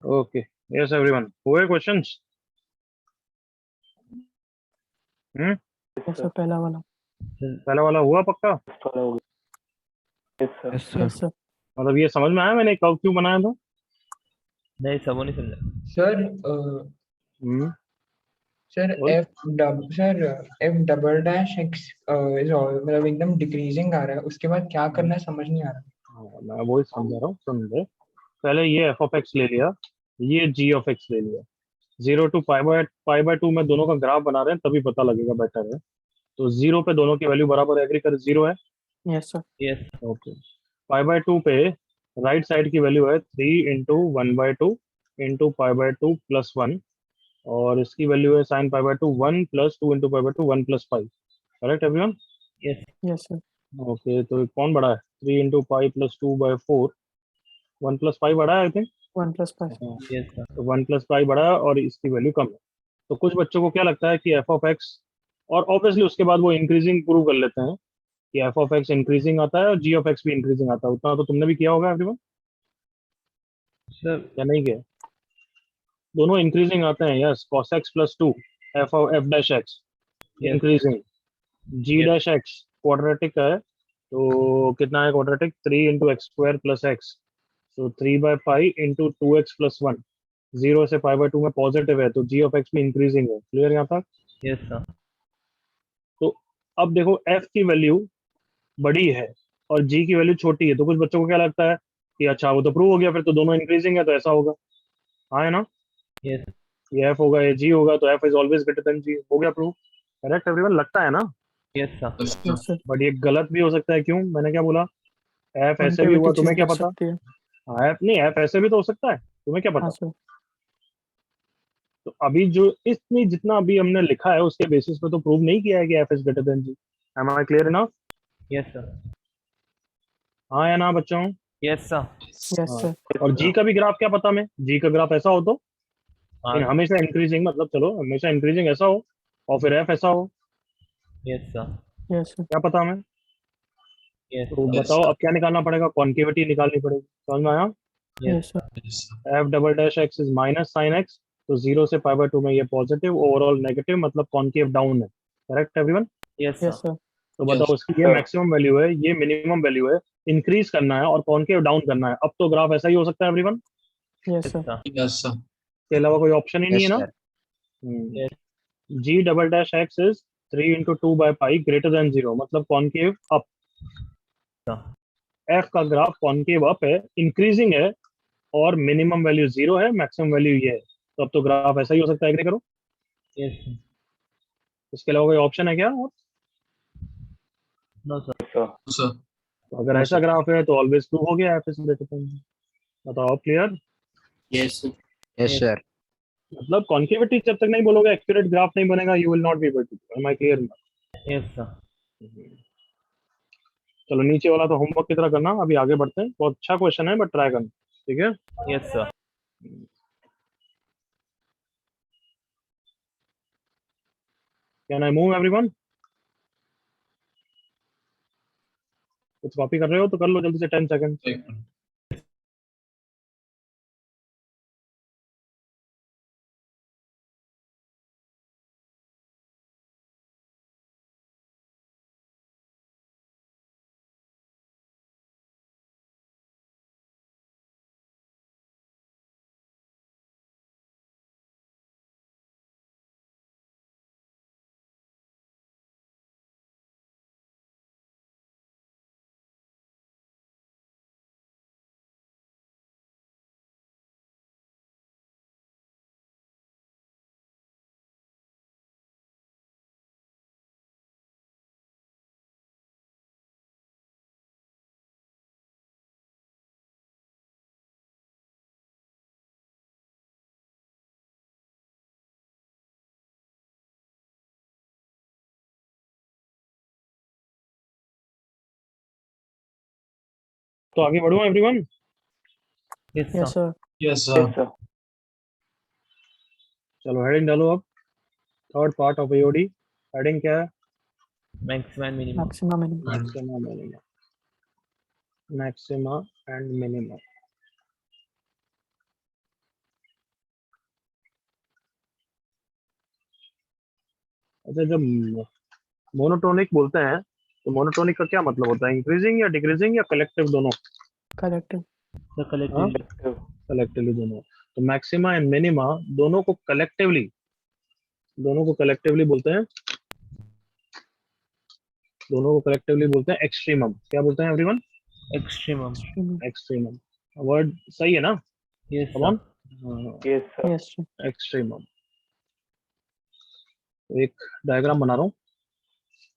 Okay, yes everyone, हुए क्वेश्चंस? Yes, sir. पहला वाला. पहला वाला हुआ पक्का? Yes Yes, sir. sir. मतलब ये समझ में आया मैंने कब क्यों बनाया था? नहीं सब नहीं समझा. सर हम्म, सर बोल। F double dash x is मतलब एकदम डिक्रीजिंग आ रहा है, उसके बाद क्या करना है समझ नहीं आ रहा. हाँ, मैं वही समझा रहा हूँ, सुन ले। पहले ये एफ ऑफ एक्स ले लिया, ये जी ऑफ एक्स ले लिया। 0 to पाई बाय 2 में दोनों का ग्राफ बना रहे हैं, तभी पता लगेगा बेटर है। तो 0 पे दोनों की वैल्यू बराबर एग्री कर 0 है। Yes, sir. Yes. Okay, pi by 2 पे राइट साइड की वैल्यू है 3 into 1/2 into pi by 2 plus 1, और इसकी वैल्यू है sine pi by 2 1 plus 2 into pi by 2 1 plus 5। Correct everyone? Yes. Yes, sir. Okay, तो कौन बड़ा है? 3 इंटू पाई प्लस 2/4, 1 प्लस 5 बड़ा है I think. 1 plus 5. Yes sir. तो 1 प्लस 5 बड़ा है और इसकी वैल्यू कम है। तो कुछ बच्चों को क्या लगता है कि एफ ऑफ एक्स, और ऑब्वियसली उसके बाद वो इंक्रीजिंग प्रूव कर लेते हैं कि एफ ऑफ एक्स इंक्रीजिंग आता है और जी ऑफ एक्स भी इंक्रीजिंग आता है। उतना तो तुमने भी किया होगा एवरीवन, सर या नहीं किया? दोनों इंक्रीजिंग आते हैं। Yes, cos x plus 2 f dash x Yes. Increasing, जी Yes. डैश एक्स क्वाड्रेटिक है, तो कितना है quadratic? 3 into x square plus x, तो 3/5 इंटू 2x प्लस 1। 0 से पाई बाय 2 में पॉजिटिव है, तो जी ऑफ एक्स भी इंक्रीजिंग है। क्लियर यहाँ तक? Yes sir. तो अब देखो, f की वैल्यू बड़ी है और g की वैल्यू छोटी है, तो कुछ बच्चों को क्या लगता है कि अच्छा वो तो प्रूव हो गया, फिर तो दोनों इंक्रीजिंग है तो ऐसा होगा। हाँ है ना? यस. ये f होगा, ये g होगा, तो f is always greater than g। हो गया प्रूव? करेक्ट एवरीवन, लगता है ना? Yes sir. Yes, sir. Yes, sir. But ये गलत भी हो सकता है। क्यों? मैंने क्या बोला? f ऐसे भी हुआ, Concavity तुम्हें चीज क्या दिख पता? सकती है. हाँ, f नहीं, f ऐसे भी तो हो सकता है, तुम्हें क्या पता? हाँ सर. तो अभी जो इतनी जितना अभी हमने लिखा है उसके बेसिस पे तो प्रूव नहीं किया है कि f is greater than g। Am I clear enough? Yes sir. हाँ या ना बच्चों? Yes sir. Yes, हाँ। sir. और g का भी ग्राफ क्या पता? में g का ग्राफ ऐसा हो तो हाँ. हमेशा इंक्रीजिंग, मतलब चलो हमेशा इंक्रीजिंग ऐसा हो, और फिर f ऐसा हो, यस सर. Yes, sir. क्या पता हमें? यस तो Yes, बताओ sir. अब क्या निकालना पड़ेगा? कॉन्केविटी निकालनी पड़ेगी। समझ में आया? Yes, sir. Yes, sir. F double dash x is minus sine x, तो 0 से पाई बाय 2 में ये पॉजिटिव, ओवरऑल नेगेटिव, मतलब कॉन्केव डाउन है। Correct everyone? Yes Yes, sir. sir. तो Yes, बताओ उसकी ये मैक्सिमम वैल्यू है, ये मिनिमम वैल्यू है, इंक्रीज करना है और कॉन्केव डाउन करना है। अब तो ग्राफ ऐसा ही हो सकता है everyone, Yes, yes sir. Sir. yes, sir. के अलावा कोई ऑप्शन ही नहीं Yes, है ना? sir. Yes. जी double dash x is 3 into 2/पाई ग्रेटर देन 0, मतलब कॉन्केव अप। एफ का ग्राफ कॉन्केव अप है, इंक्रीजिंग है, और मिनिमम वैल्यू 0 है, मैक्सिमम वैल्यू ये है। तो अब तो ग्राफ ऐसा ही हो सकता है। एग्री करो? यस. इसके अलावा कोई ऑप्शन है क्या? और नो सर. No, sir. तो अगर No, ऐसा sir. ग्राफ है तो ऑलवेज प्रूव हो गया एफ इज ग्रेटर देन। बताओ clear? Yes, sir. Yes, Yes. sir. मतलब कॉन्केविटी जब तक नहीं बोलोगे एक्यूरेट ग्राफ नहीं बनेगा, you will not be able to. Am I clear? Yes sir. चलो नीचे वाला तो होमवर्क की तरह करना, अभी आगे बढ़ते हैं। बहुत अच्छा क्वेश्चन है, बट ट्राई करना, ठीक है? Yes sir. Can I move everyone? कुछ कॉपी कर रहे हो तो कर लो जल्दी से, 10 सेकंड। Take one. तो आगे बढ़ो everyone. Yes Yes, sir. sir. Yes, sir. चलो हेडिंग डालो अब। Third part of AOD, heading क्या है? Maximum and minimum. Maximum minimum. Maxima minima, maxima and minima. अच्छा, जब मोनोटोनिक बोलते हैं तो मोनोटोनिक का क्या मतलब होता है? इंक्रीजिंग या डिक्रीजिंग या कलेक्टिव दोनों? collective. The collectively. कलेक्टिवली दोनों। तो मैक्सिमा एंड मिनिमा दोनों को कलेक्टिवली बोलते हैं, एक्सट्रीमम। क्या बोलते हैं एवरीवन? Extremum. एक्सट्रीमम। वर्ड सही है ना? Yes, come on. sir. Yes, sir. Yes, sir. Extremum. तो एक डायग्राम बना रहा हूँ,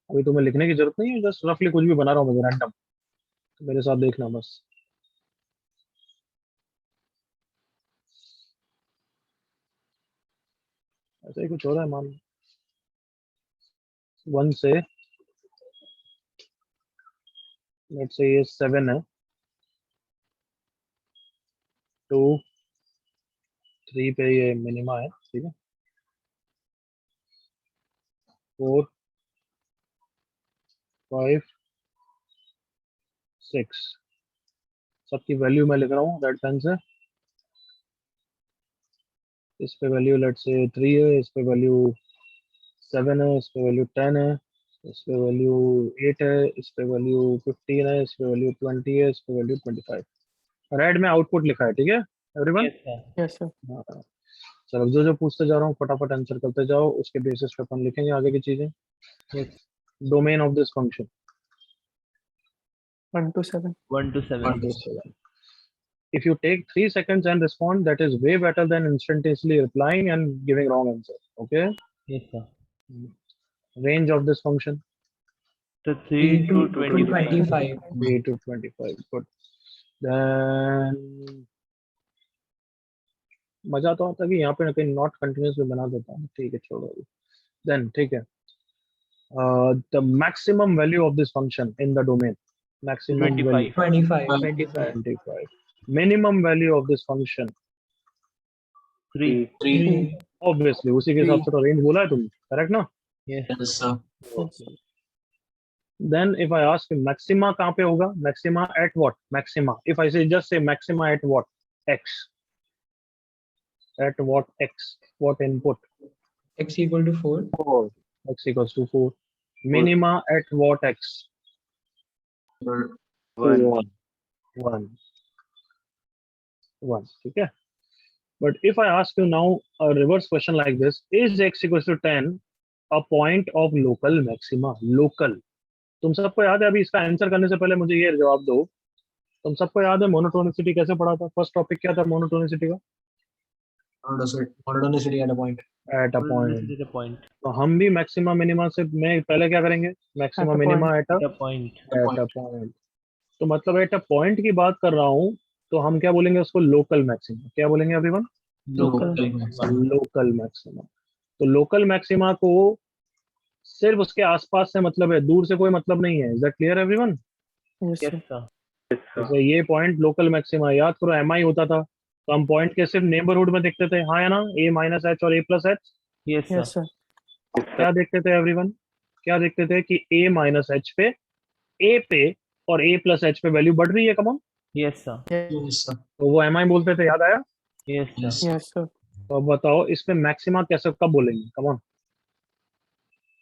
अभी तुम्हें लिखने की जरूरत नहीं है, जस्ट रफली कुछ भी बना रहा हूँ मैं रैंडम, तो मेरे साथ देखना बस। ऐसा ही कुछ हो रहा है, मान 1 से लेट्स से ये 7 है, 2 3 पे ये मिनिमा है, ठीक है, 4 5 6 सबकी वैल्यू मैं लिख रहा हूँ रेड पेन से। इस पे वैल्यू लेट्स से 3 है, इस पे वैल्यू 7 है, इस पे वैल्यू 10 है, इस पे वैल्यू 8 है, इस पे वैल्यू 15 है, इस पे वैल्यू 20 है, इस पे वैल्यू 25। रेड में आउटपुट लिखा है, ठीक है everyone? Yes, sir. Yes, sir. हाँ। चलो जो जो पूछते जा रहा हूँ फटाफट आंसर करते जाओ, उसके बेसिस पे अपन लिखेंगे आगे की चीजें। Yes. Domain of this function 1 to 7. 1 to 7. if you take 3 seconds and respond, that is way better than instantaneously replying and giving wrong answer. Okay, Yes, sir. range of this function So 3 to 25. 25. 3 to 25. Good. Then मजा तो आता है कि यहाँ पे कहीं not continuous में बना देता हूँ, ठीक है छोड़ो। देन ठीक है, the maximum value of this function in the domain, maximum 25. value 25. 25, minimum value of this function 3. 3. obviously उसी के हिसाब से तो रेंज बोला है तुमने, करेक्ट ना? Yes. Yes, sir. Then if I ask maxima कहाँ पे होगा? Maxima at what? Maxima. If I say just say maxima at what? X. At what X? What input? X equal to 4. 4. X equals to 4. Minima at what X? 1. 1. 1. ठीक है? But if I ask you now a reverse question like this, is X equals to 10 a point of local maxima? Local. तुम सबको याद है, अभी इसका answer करने से पहले मुझे ये जवाब दो, तुम सबको याद है मोनोटोनिसिटी कैसे पढ़ा था? फर्स्ट टॉपिक क्या था मोनोटोनिसिटी का? Monotonicity at a point. At a point. This is a point. तो हम भी मैक्सिमा मिनिमा से मैं पहले क्या करेंगे? Maxima At a minima at At a point. A point. तो मतलब एट अ पॉइंट की बात कर रहा हूँ, तो हम क्या बोलेंगे उसको? Local maxima. क्या बोलेंगे एवरीवन? Local. Local maxima. तो लोकल मैक्सिमा को सिर्फ उसके आसपास से मतलब है, दूर से कोई मतलब नहीं है। Is that clear everyone? Yes, Yes, sir. sir. Yes, sir. जैसे ये पॉइंट लोकल मैक्सिमा, याद करो एमआई होता था तो हम पॉइंट के सिर्फ नेबरहुड में देखते थे, हाँ या ना? ए माइनस एच और a plus h. Yes, Yes, sir. sir. क्या देखते थे एवरीवन? क्या देखते थे कि ए माइनस एच पे, ए पे और ए प्लस एच पे वैल्यू बढ़ रही है, come on, Yes, sir. Yes, sir. तो वो एमआई बोलते थे, याद आया? Yes, sir. Yes, sir. तो अब बताओ इसमें मैक्सिमा कैसे कब बोलेंगे? कमॉन,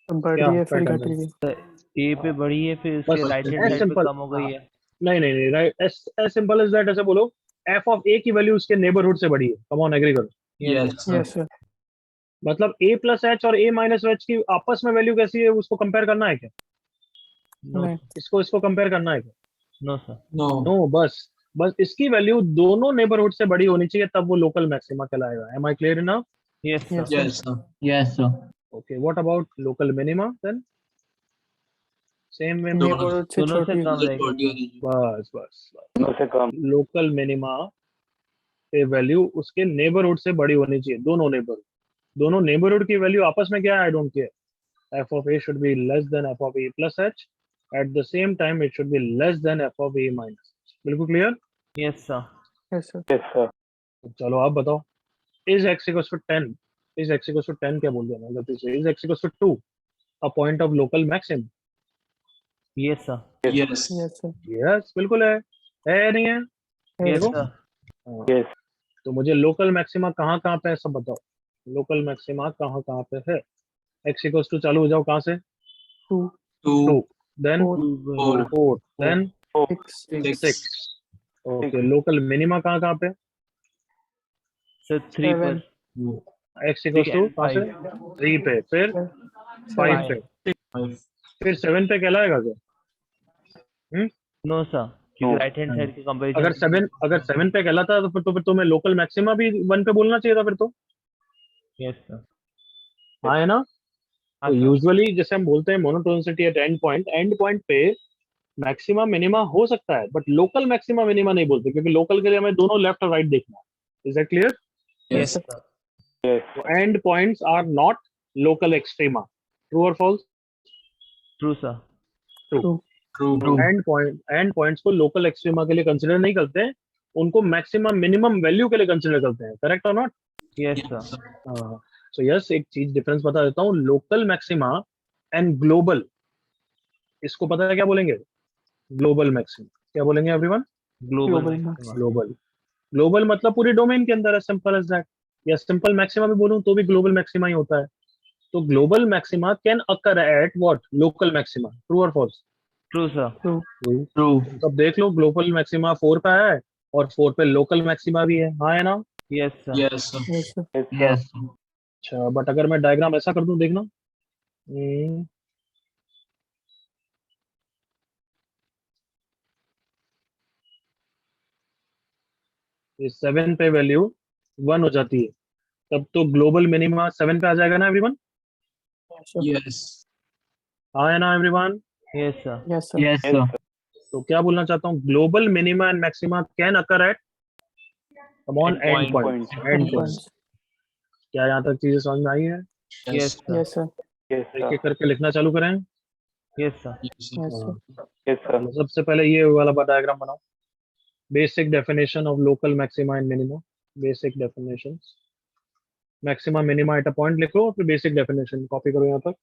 बढ़ क्या रही है फिर पैटर्न घट है? रही है. A पे बढ़ी है, फिर बस उसके राइट हैंड as साइड पे simple, कम हो गई है. नहीं नहीं नहीं, right, as simple as that. ऐसे बोलो एफ ऑफ ए की वैल्यू उसके नेबरहुड से बढ़ी है, कमॉन एग्री करो। Yes, sir. Yes, sir. मतलब ए प्लस एच और ए माइनस एच की आपस में वैल्यू कैसी है, उसको कंपेयर करना है क्या? No, नहीं. इसको कंपेयर करना है क्या? no, sir. No. नो, बस इसकी वैल्यू दोनों नेबरहुड से बड़ी होनी चाहिए, तब वो लोकल मैक्सिमा कहलाएगा। Am I clear enough? Yes, sir. Yes, sir. Yes, sir. Yes, sir. Okay, what about local minima then? Same way. Neighborhood से दोनों से छोटी. कम रहेगी. बस No से कम. लोकल मिनिमा पे वैल्यू उसके नेबरहुड से बड़ी होनी चाहिए, दोनों नेबरहुड की वैल्यू आपस में क्या है? I don't care. F of a should be less than f of a plus h, at the same time it should be less than f of a minus h. बिल्कुल clear? Yes, sir. Yes, sir. Yes, sir. चलो आप बताओ, is x equals to 10, is x equals to 10 क्या बोल दिया मैं गलती से? Is x equals to 2 a point of local maxim? Yes, sir. Yes. Yes, sir. Yes, बिल्कुल है या नहीं है? Yes, देखो। sir. हाँ। Yes. तो मुझे लोकल मैक्सिमा कहाँ कहाँ पे है सब बताओ। लोकल मैक्सिमा कहाँ कहाँ पे है? x इक्वल्स टू चालू हो जाओ कहाँ से 2, 2, 2 then 4, 4, 4 then 6, 6, 6 okay local minima कहाँ कहाँ पे So 3 पर 7, x इक्वल्स 3 टू and कहाँ से 5. 3 पे फिर 5 7, पे 5. फिर 7 पे कहलाएगा क्या No sir, क्योंकि राइट हैंड साइड के अगर कंपैरिजन 7 पे कहलाता तो फिर तुम्हें लोकल मैक्सिमा भी 1 पे बोलना चाहिए था फिर तो यस सर. हाँ है ना हाँ तो सर. यूजुअली जैसे हम बोलते हैं मोनोटोनिसिटी एट एंड पॉइंट पे मैक्सिमा मिनिमा हो सकता है बट लोकल मैक्सिमा मिनिमा नहीं बोलते क्योंकि लोकल के लिए हमें दोनों लेफ्ट और राइट देखना है is that clear yes Yes. Sir. And points are not local extrema true और false true sir. True. True. And points को लोकल एक्सट्रीमा के लिए कंसिडर नहीं करते हैं उनको मैक्सिमम मिनिमम वैल्यू के लिए कंसिडर करते हैं करेक्ट और not yes Yes, sir. sir. So yes एक चीज डिफरेंस बता देता हूँ लोकल मैक्सिमा एंड ग्लोबल इसको पता है क्या बोलेंगे ग्लोबल मैक्सिमा क्या बोलेंगे everyone global Global maxima. Global global मतलब पूरे डोमेन के अंदर है सिंपल एज दैट या सिंपल मैक्सिमा भी बोलूं तो भी ग्लोबल मैक्सिमा ही होता है तो global maxima can occur at what local maxima true और false true sir. True. True. तो अब देख लो ग्लोबल मैक्सिमा 4 पे है और 4 पे लोकल मैक्सिमा भी है हाँ है ना yes sir. Yes, sir. Yes, sir. Yes, sir. अच्छा बट अगर मैं डायग्राम ऐसा कर दूं देखना हम्म, ये 7 पे वैल्यू 1 हो जाती है तब तो ग्लोबल मिनिमा 7 पे आ जाएगा ना एवरीवन Yes, sir. Yes. हाँ है ना everyone yes sir. Yes, sir. Yes, sir. तो क्या बोलना चाहता हूँ global minima and maxima can occur eight come on At and point. Point and End point points. क्या यहाँ तक चीजें समझ में आई है यस सर. Yes, sir. एक एक करके लिखना चालू करें yes sir. Yes, sir. Yes, sir. चलो, सबसे पहले ये वाला डायग्राम बनाओ basic definition of local maxima and minima basic definition maxima minima at a point लिखो फिर बेसिक डेफिनेशन कॉपी करो यहाँ तक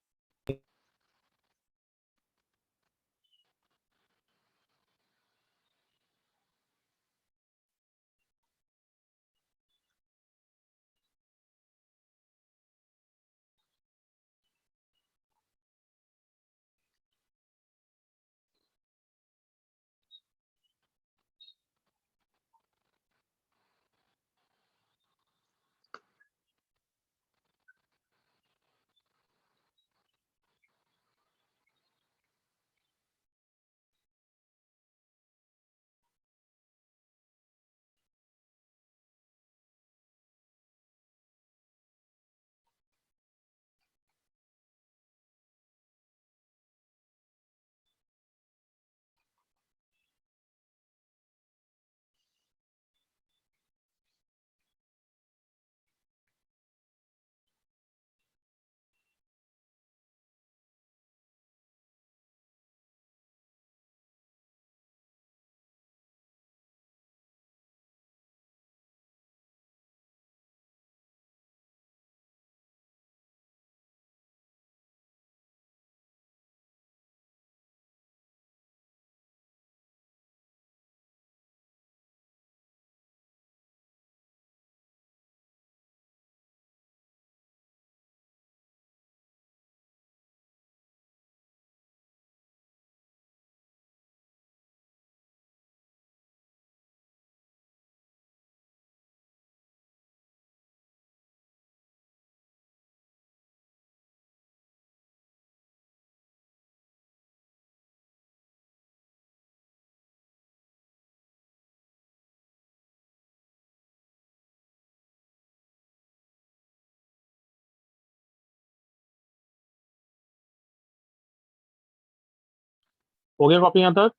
हो गया कॉपी यहाँ तक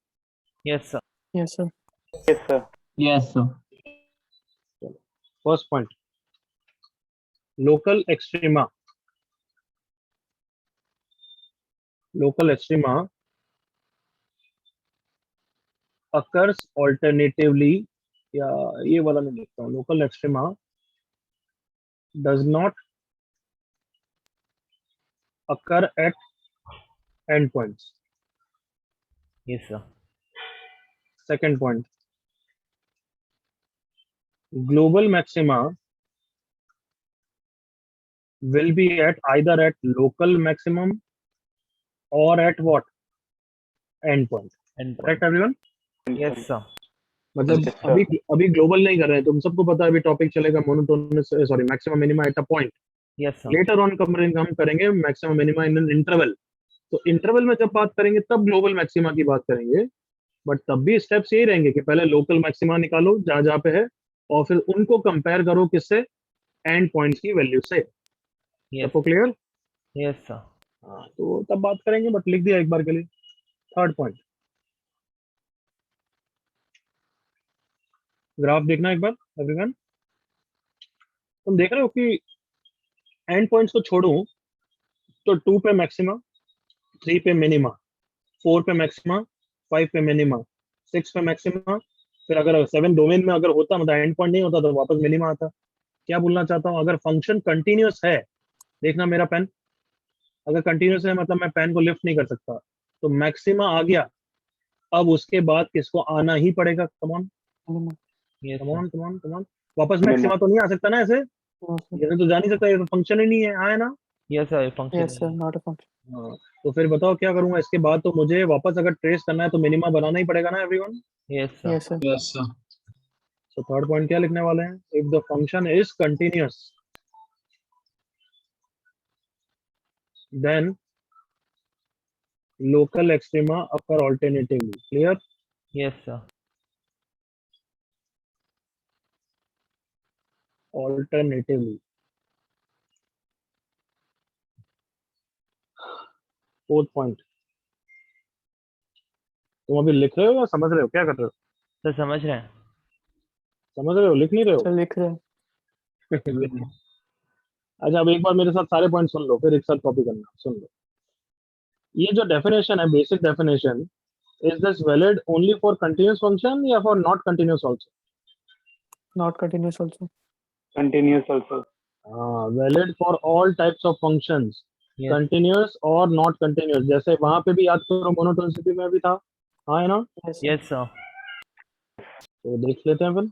yes sir. Yes, sir. Yes, sir. First point local extrema occurs alternatively या ये वाला मैं लिखता हूँ local extrema does not occur at end points yes sir. second point global maxima will be at either at local maximum or at what end point. End Correct point. everyone? Yes, sir. मतलब Yes, sir. अभी global नहीं कर रहे हैं, तुम सबको पता है अभी टॉपिक चलेगा monotonous sorry maximum minima at a point. Yes, sir. Later on हम करेंगे maximum minima in an interval. तो इंटरवल में जब बात करेंगे तब ग्लोबल मैक्सिमा की बात करेंगे, बट तब भी स्टेप्स यही रहेंगे कि पहले लोकल मैक्सिमा निकालो जहां जहां पे है, और फिर उनको कंपेयर करो किससे, एंड पॉइंट्स की वैल्यू से. Yes. सबको क्लियर? Yes, sir. हाँ, तो तब बात करेंगे, बट लिख दिया एक बार के लिए. थर्ड पॉइंट, ग्राफ देखना एक बार एवरीवन. तुम देख रहे हो कि एंड पॉइंट्स को छोड़ूं तो 2 पे मैक्सिमा, 3 पे मिनिमा, 4 पे मैक्सिमा, 5 पे मिनिमा, 6 पे मैक्सिमा, फिर अगर 7 डोमेन में अगर होता मतलब एंड पॉइंट नहीं होता तो वापस मिनिमा आता. क्या बोलना चाहता हूँ, अगर फंक्शन कंटिन्यूअस है, देखना मेरा पेन, अगर कंटिन्यूअस है मतलब मैं पेन को लिफ्ट नहीं कर सकता, तो मैक्सिमा आ गया, अब उसके बाद किसको आना ही पड़ेगा. Come on Yes, sir. Come on come on come on, वापस मैक्सिमा तो नहीं आ सकता ना ऐसे, No, sir. ये तो जा नहीं सकता, ये तो फंक्शन ही नहीं है. आया ना? Yes, sir. Function. Yes, sir. Not a function. हाँ, तो फिर बताओ क्या करूंगा इसके बाद, तो मुझे वापस अगर ट्रेस करना है तो मिनिमा बनाना ही पड़ेगा ना everyone. Yes, sir. Yes, sir. Yes, sir. तो थर्ड पॉइंट क्या लिखने वाले हैं, if the function is continuous then local extrema occur alternatively. Clear? Yes, sir. Alternatively. Fourth point, तुम अभी लिख रहे हो या समझ रहे हो, क्या कर रहे हो? तो समझ रहे हैं. समझ रहे हो, लिख नहीं रहे Sir, लिख रहे हैं. हो? अच्छा, अब एक बार मेरे साथ सारे पॉइंट सुन लो, फिर एक साथ कॉपी करना. सुन लो, ये जो डेफिनेशन है, basic definition, is this valid only for continuous function या for not continuous also? Not continuous also. Continuous also. हाँ, valid for all types of functions, Yes. Continuous और नॉट कंटिन्यूअस. जैसे वहां पे भी याद करो, मोनोटोनिसिटी में भी था. हाँ है ना? Yes, sir. Yes, sir. तो देख लेते हैं फिर.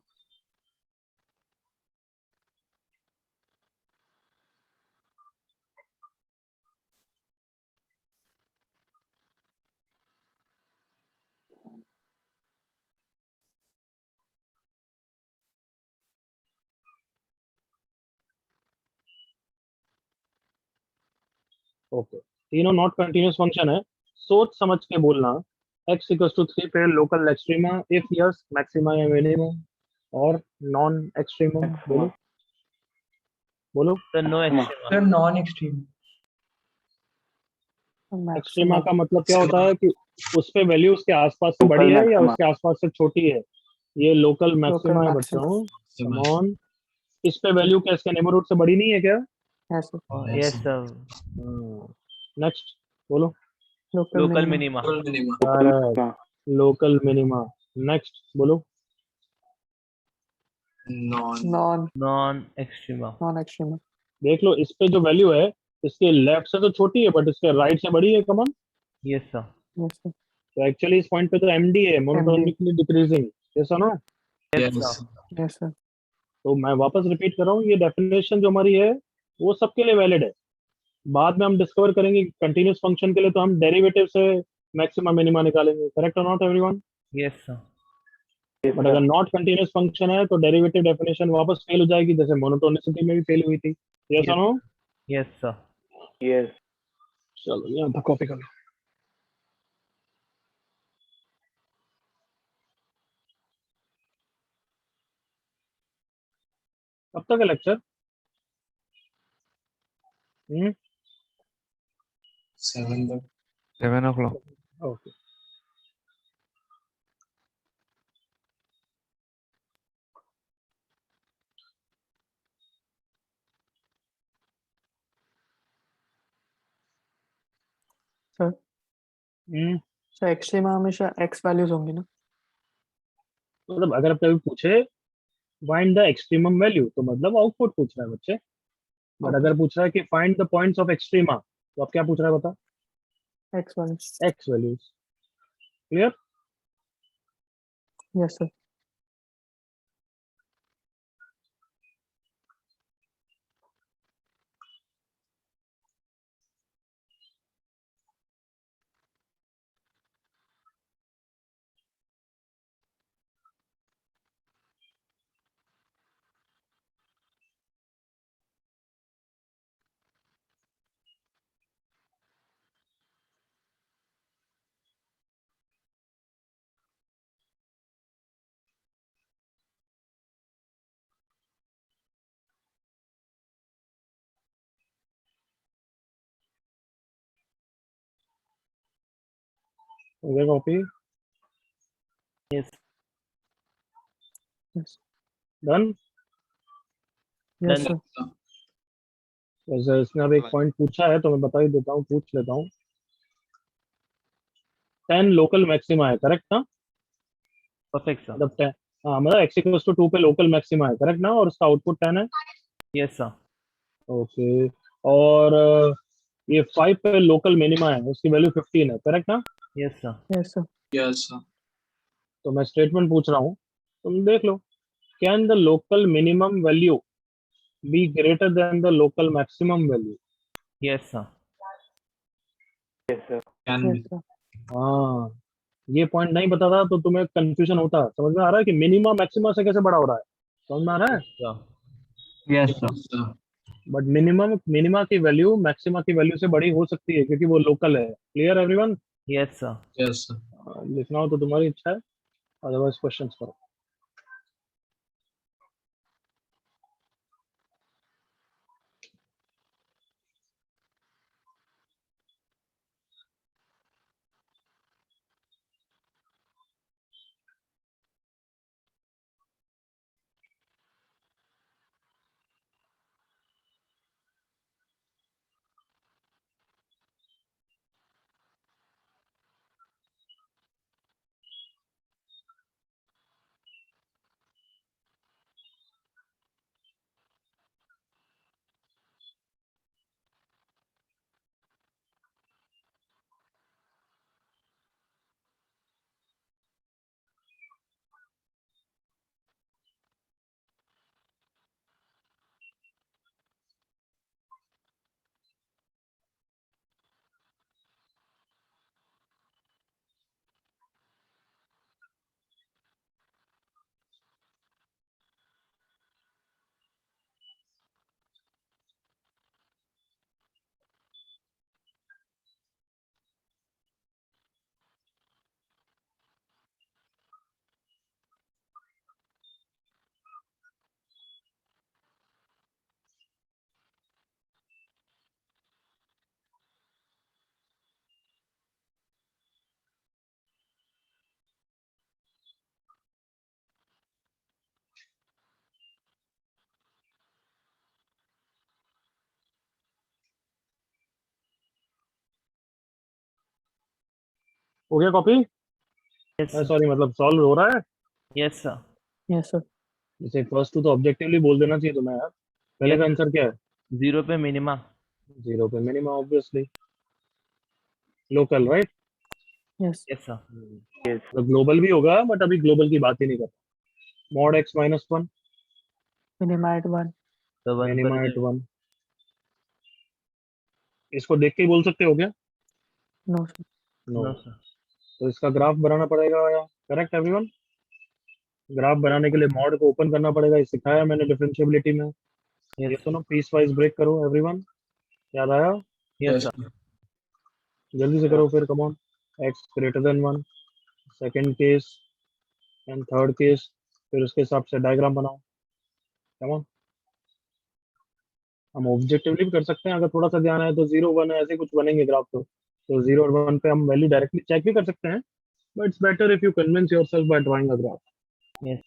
ओके, तीनों नॉट कंटिन्यूअस फंक्शन है. सोच समझ के बोलना. x इक्वल्स टू 3 पे local extrema, if yes maxima या मिनिमा, और नॉन एक्सट्रीमम. बोलो बोलो. So no Maxima. extrema. Sir, non-extreme. Extrema Maxima. का मतलब क्या होता है कि उस पे वैल्यू उसके आसपास से बड़ी Local है या maxima. उसके आसपास से छोटी है. ये लोकल Local मैक्सिमा है maxima. बच्चों. कम ऑन, इस पे वैल्यू क्या इसके नेबरहुड से बड़ी नहीं है क्या? Yes, sir. Oh, yes, sir. Next बोलो. Local minima. Maxima. Local minima. Next बोलो. Non Non-extrema. non-extrema. देख लो, इस पे जो वैल्यू है इसके लेफ्ट से तो छोटी है बट इसके राइट से बड़ी है. कमन, Yes, sir. Yes, sir. तो एक्चुअली इस पॉइंट पे तो एमडी है, मोनोटोनिकली डिक्रीजिंग. ये सुनो, Yes, sir. Yes, sir. तो मैं वापस रिपीट कर रहा हूँ, ये डेफिनेशन जो हमारी है वो सबके लिए वैलिड है. बाद में हम डिस्कवर करेंगे कंटिन्यूअस फंक्शन के लिए तो हम डेरिवेटिव से मैक्सिमा मिनिमा निकालेंगे. करेक्ट और not everyone? Yes, sir. Yes, but sir. अगर नॉट कंटिन्यूअस फंक्शन है तो डेरिवेटिव डेफिनेशन वापस फेल हो जाएगी, जैसे मोनोटोनिसिटी में भी फेल हुई थी. यस और नो? Yes, sir. Yes. चलो यहाँ तक कॉपी कर लो. कब तक है lecture? 7 o'clock. Okay. Sir. So extrema हमेशा x values होंगी ना? मतलब अगर कभी पूछे फाइंड द एक्सट्रीमम वैल्यू तो मतलब आउटपुट पूछ रहा है बच्चे. But Okay. अगर पूछ रहा है कि find the points of extrema, तो अब क्या पूछ रहा है बता? X values. X values. Clear? Yes, sir. हो गया copy? Yes. Yes. Done? Yes, Done. sir. वैसे इसने अब एक पॉइंट पूछा है तो मैं बता ही देता हूँ, पूछ लेता हूँ। 10 लोकल मैक्सिमा है, करेक्ट ना? Perfect, sir. मतलब 10, हाँ मतलब x इक्वल्स टू 2 पे लोकल मैक्सिमा है, करेक्ट ना? और उसका आउटपुट 10 है। Yes, sir. ओके। और ये 5 पे लोकल मिनिमा है, उसकी वैल्यू 15 है, करेक्ट ना? Yes, sir. Yes, sir. तो मैं स्टेटमेंट पूछ रहा हूँ, तुम देख लो। Can the local minimum value be greater than the local maximum value? Yes, sir. Yes, sir. Yes, sir. हाँ, ये पॉइंट नहीं पता था तो तुम्हें कंफ्यूजन होता। समझ में आ रहा है कि मिनिमा मैक्सिमा से कैसे बड़ा हो रहा है? समझ में आ रहा है? Sir. Yes, sir. But minimum minima की वैल्यू मैक्सिमा की वैल्यू से बड़ी हो सकती है क्योंकि वो लोकल है। Clear everyone? Yes, sir. Yes, sir. लिखना हो तो तुम्हारी इच्छा है, अदरवाइज क्वेश्चंस करो। हो गया कॉपी? Yes, sir. सॉरी, मतलब सॉल्व हो रहा है। Yes, sir. Yes, sir. जैसे फर्स्ट टू तो ऑब्जेक्टिवली बोल देना चाहिए तुम्हें यार। पहले Yes. का आंसर क्या है? 0 पे मिनिमा. 0 पे minima, obviously local, right? Yes. Yes, sir. Yes. तो ग्लोबल भी होगा बट अभी ग्लोबल की बात ही नहीं करता। Mod x minus 1, Minima at 1. तो 1 पर मिनिमा एट जाएगा. 1। इसको देख के ही बोल सकते हो क्या? No, sir. No. No, sir. तो इसका ग्राफ बनाना पड़ेगा या? Correct everyone? ग्राफ बनाने के लिए मॉड को ओपन करना पड़ेगा, ये सिखाया मैंने डिफरेंशिएबिलिटी में। ये Yes. सुनो, पीस वाइज ब्रेक करो एवरीवन। याद आया? Yes, Yes, sir. sir. जल्दी से करो फिर, come on. x greater than 1, second case and third case, फिर उसके हिसाब से डायग्राम बनाओ। Come on. हम ऑब्जेक्टिवली भी कर सकते हैं, अगर थोड़ा सा ध्यान है तो 0 1 ऐसे कुछ बनेंगे ग्राफ। तो 0 और 1 पे हम वैल्यू डायरेक्टली चेक भी कर सकते हैं, but it's better if you convince yourself by drawing a graph. Yes.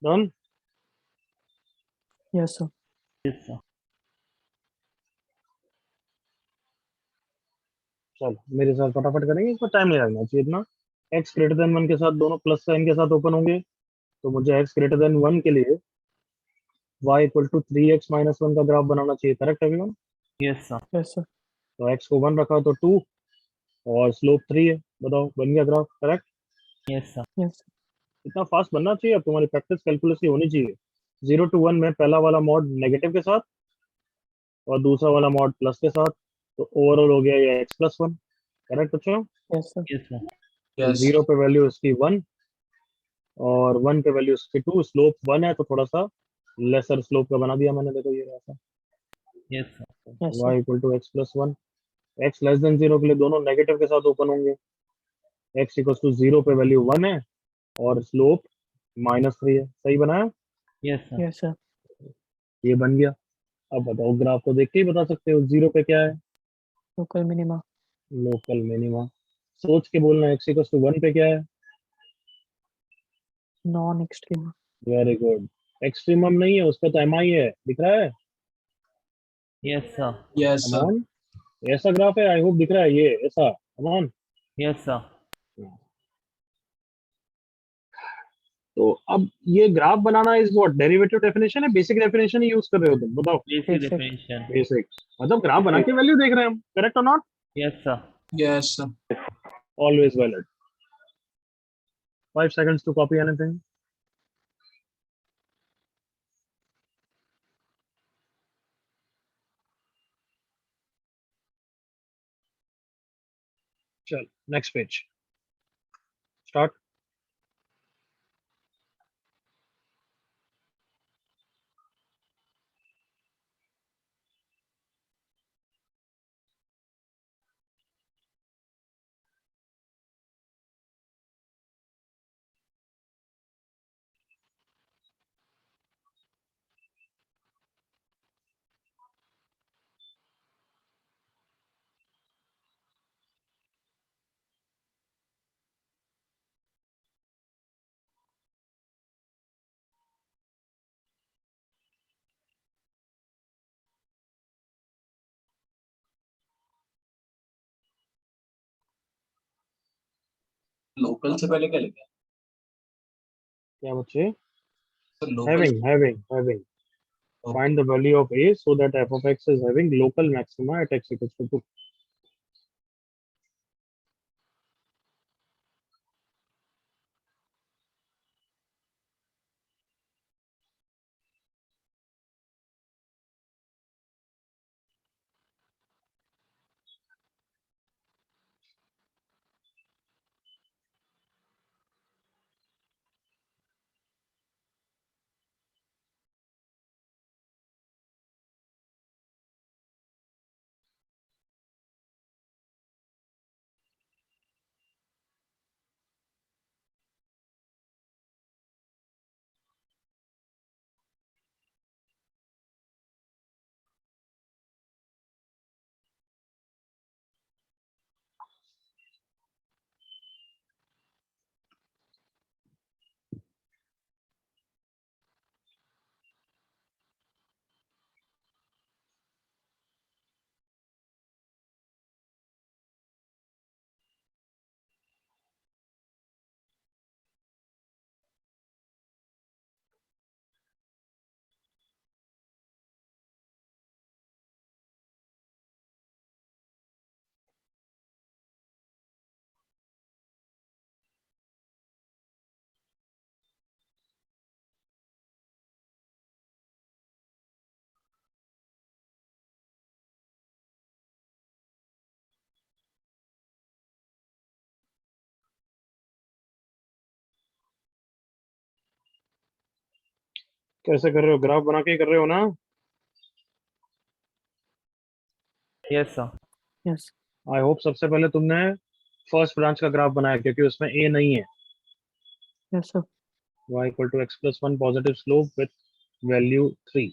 Done. Yes, sir. Yes, sir. चल मेरे साथ फटाफट करेंगे, इसको टाइम नहीं लगना चाहिए इतना। एक्स ग्रेटर देन 1 के साथ दोनों प्लस साइन के साथ ओपन होंगे, तो मुझे एक्स ग्रेटर देन 1 के लिए y equal to 3x minus 1 का ग्राफ बनाना चाहिए। Correct everyone? Yes, sir. Yes, sir. तो x को 1 रखा तो 2 और स्लोप 3 है। बताओ बन गया graph? Correct? Yes, sir. Yes. इतना फास्ट बनना चाहिए, अब तुम्हारी प्रैक्टिस कैलकुलस की होनी चाहिए। 0 to 1 में पहला वाला मॉड नेगेटिव के साथ और दूसरा वाला मॉड प्लस के साथ, तो ओवरऑल हो गया ये x प्लस 1। करेक्ट बच्चों? Yes, sir. Yes, sir. तो 0 पे वैल्यू इसकी 1 और 1 पे वैल्यू इसकी 2, स्लोप 1 है तो थोड़ा सा लेसर स्लोप का बना दिया मैंने। देखो ये रहा Yes, sir. Yes, y sir. Equal to x plus 1। x less than 0 के लिए दोनों नेगेटिव के साथ ओपन होंगे। x इक्वल टू 0 पे वैल्यू 1 है और स्लोप -3 है। सही बनाया? Yes, sir. Yes, sir. ये बन गया। अब बताओ, ग्राफ को देख के ही बता सकते हो 0 पे क्या है? Local minima. Local minima. सोच के बोलना, x इक्वल टू 1 पे क्या है? Non-extrema. Very good. एक्सट्रीमम नहीं है, उसका तो mi है, दिख रहा है? Yes, sir. Come on, ऐसा ग्राफ है, आई होप दिख रहा है ये ऐसा। Come on। Yes, sir. तो अब ये graph banana is what? Derivative definition है, बेसिक डेफिनेशन ही यूज कर रहे हो तुम? बताओ। Basic Basic. definition. बेसिक मतलब ग्राफ बना के वैल्यू देख रहे हैं हम। करेक्ट और not? Yes, sir. Yes, sir. Always valid. 5 seconds to copy anything. चल नेक्स्ट पेज स्टार्ट। लोकल से पहले क्या लिखा क्या बच्चे? है local having find the value of a so that f of x is having local maxima at x equals to 2. कैसे कर रहे हो? ग्राफ बना के ही कर रहे हो ना? Yes, sir. Yes. I hope सबसे पहले तुमने फर्स्ट ब्रांच का ग्राफ बनाया, क्योंकि उसमें a नहीं है। Yes, sir. y equal to x plus 1 positive slope with value 3।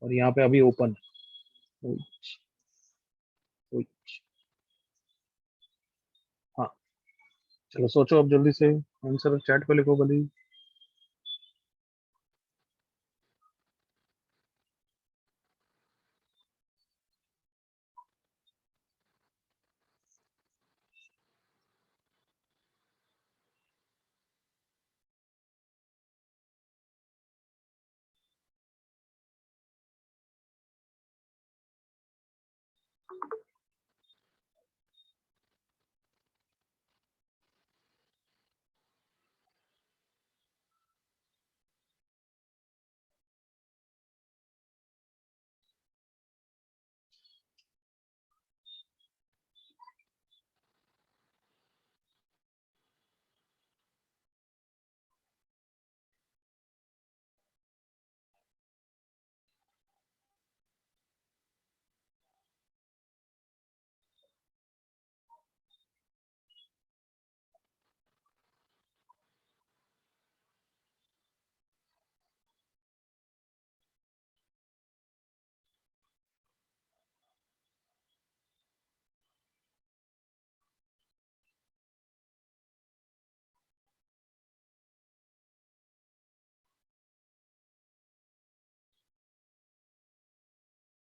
और यहाँ पे अभी ओपन है। चलो सोचो अब जल्दी से आंसर चैट पे लिखो बली।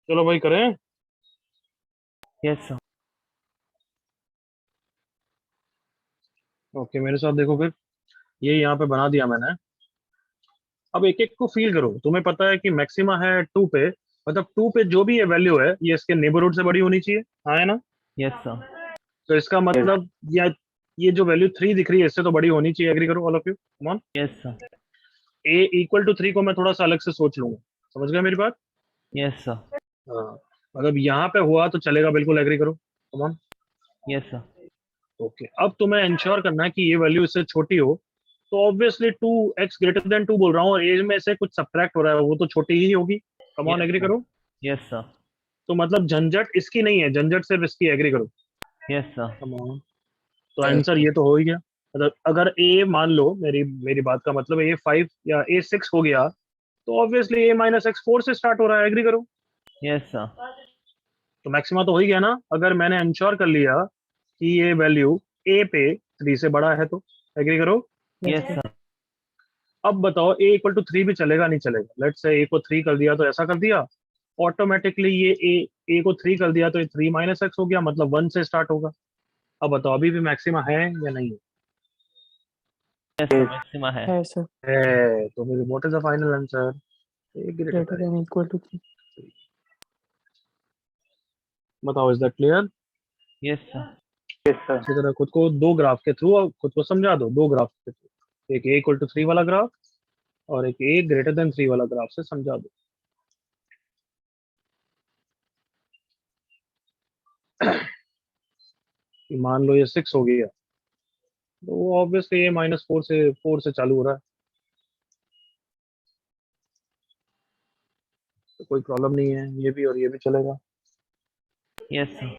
चलो भाई करें। Yes sir. ओके मेरे साथ देखो फिर, ये यहाँ पे बना दिया मैंने। अब एक एक को फील करो। तुम्हें पता है कि मैक्सिमा है 2 पे, मतलब 2 पे जो भी ये वैल्यू है ये इसके नेबरहुड से बड़ी होनी चाहिए, हाँ है ना? Yes sir. तो इसका मतलब या ये जो वैल्यू 3 दिख रही है इससे तो बड़ी होनी चाहिए। एग्री करो all of you, come on. Yes sir. a equal to 3 को मैं थोड़ा सा अलग से सोच लूंगा, समझ गए मेरी बात? Yes sir. हाँ, मतलब यहाँ पे हुआ तो चलेगा, बिल्कुल एग्री करो, कम ऑन। Yes sir. ओके अब तुम्हें इंश्योर करना है कि ये वैल्यू इससे छोटी हो, तो ऑब्वियसली 2x ग्रेटर देन 2 बोल रहा हूँ और एज में से कुछ सब्ट्रैक्ट हो रहा है, वो तो छोटी ही होगी। Come on, Yes, agree sir. करो। Yes sir. तो मतलब झंझट इसकी नहीं है, झंझट सिर्फ इसकी। एग्री करो, यस सर। Come on. तो आंसर ये तो हो ही गया। मतलब अगर a मान लो, मेरी मेरी बात का मतलब a 5 या a 6 हो गया, तो ऑब्वियसली a माइनस एक्स 4 से स्टार्ट हो रहा है। एग्री करो। Yes sir. तो मैक्सिमा तो हो ही गया ना, अगर मैंने इंश्योर कर लिया कि ये वैल्यू a पे 3 से बड़ा है तो। एग्री करो। Yes sir. अब बताओ a इक्वल टू 3 भी चलेगा नहीं चलेगा? लेट्स से a को 3 कर दिया तो ऐसा कर दिया, ऑटोमेटिकली ये a को 3 कर दिया तो ये 3 माइनस एक्स हो गया, मतलब 1 से स्टार्ट होगा। अब बताओ अभी भी मैक्सिमा है या नहीं यस सर। मैक्सिमा है। है सर, है? तो फिर what is the final answer? a greater greater than equal to 3। बताओ, is that clear? Yes sir. Yes sir. इसी तरह खुद को दो ग्राफ के थ्रू खुद को समझा दो, दो ग्राफ के थ्रू, एक a इक्वल टू 3 वाला ग्राफ और एक a ग्रेटर देन 3 वाला ग्राफ से समझा दो। कि मान लो ये 6 हो गया, तो वो ऑब्वियसली a माइनस 4 से चालू हो रहा है, तो कोई प्रॉब्लम नहीं है, ये भी और ये भी चलेगा। Yes sir.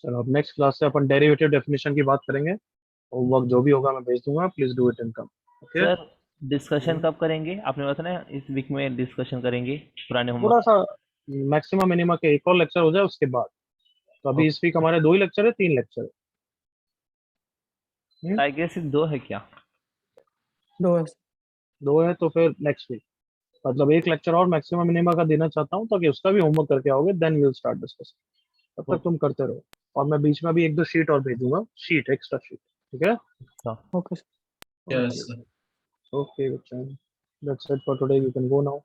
चलो अब नेक्स्ट क्लास से अपन डेरिवेटिव डेफिनेशन की बात करेंगे। होमवर्क जो भी होगा मैं भेज दूंगा, please do it in come. Okay, sir discussion कब करेंगे? आपने बताया ना इस वीक में डिस्कशन करेंगे पुराने थोड़ा होमवर्क। सा मैक्सिमम मिनिमा के एक और लेक्चर हो जाए उसके बाद। तो अभी इस वीक हमारे 2 ही लेक्चर है, 3 लेक्चर है। आई गेस 2 है क्या? 2 है सर। 2 है तो फिर नेक्स्ट वीक, मतलब एक लेक्चर और मैक्सिमम मिनिमा का देना चाहता हूँ ताकि उसका भी होमवर्क करके आओगे, देन विल स्टार्ट डिस्कस। तब तक तुम करते रहो, और मैं बीच में भी 1-2 शीट और भेजूंगा, शीट एक्स्ट्रा शीट। ठीक है? Okay sir. Yes, sir. Okay बच्चा, that's it for today, you can go now.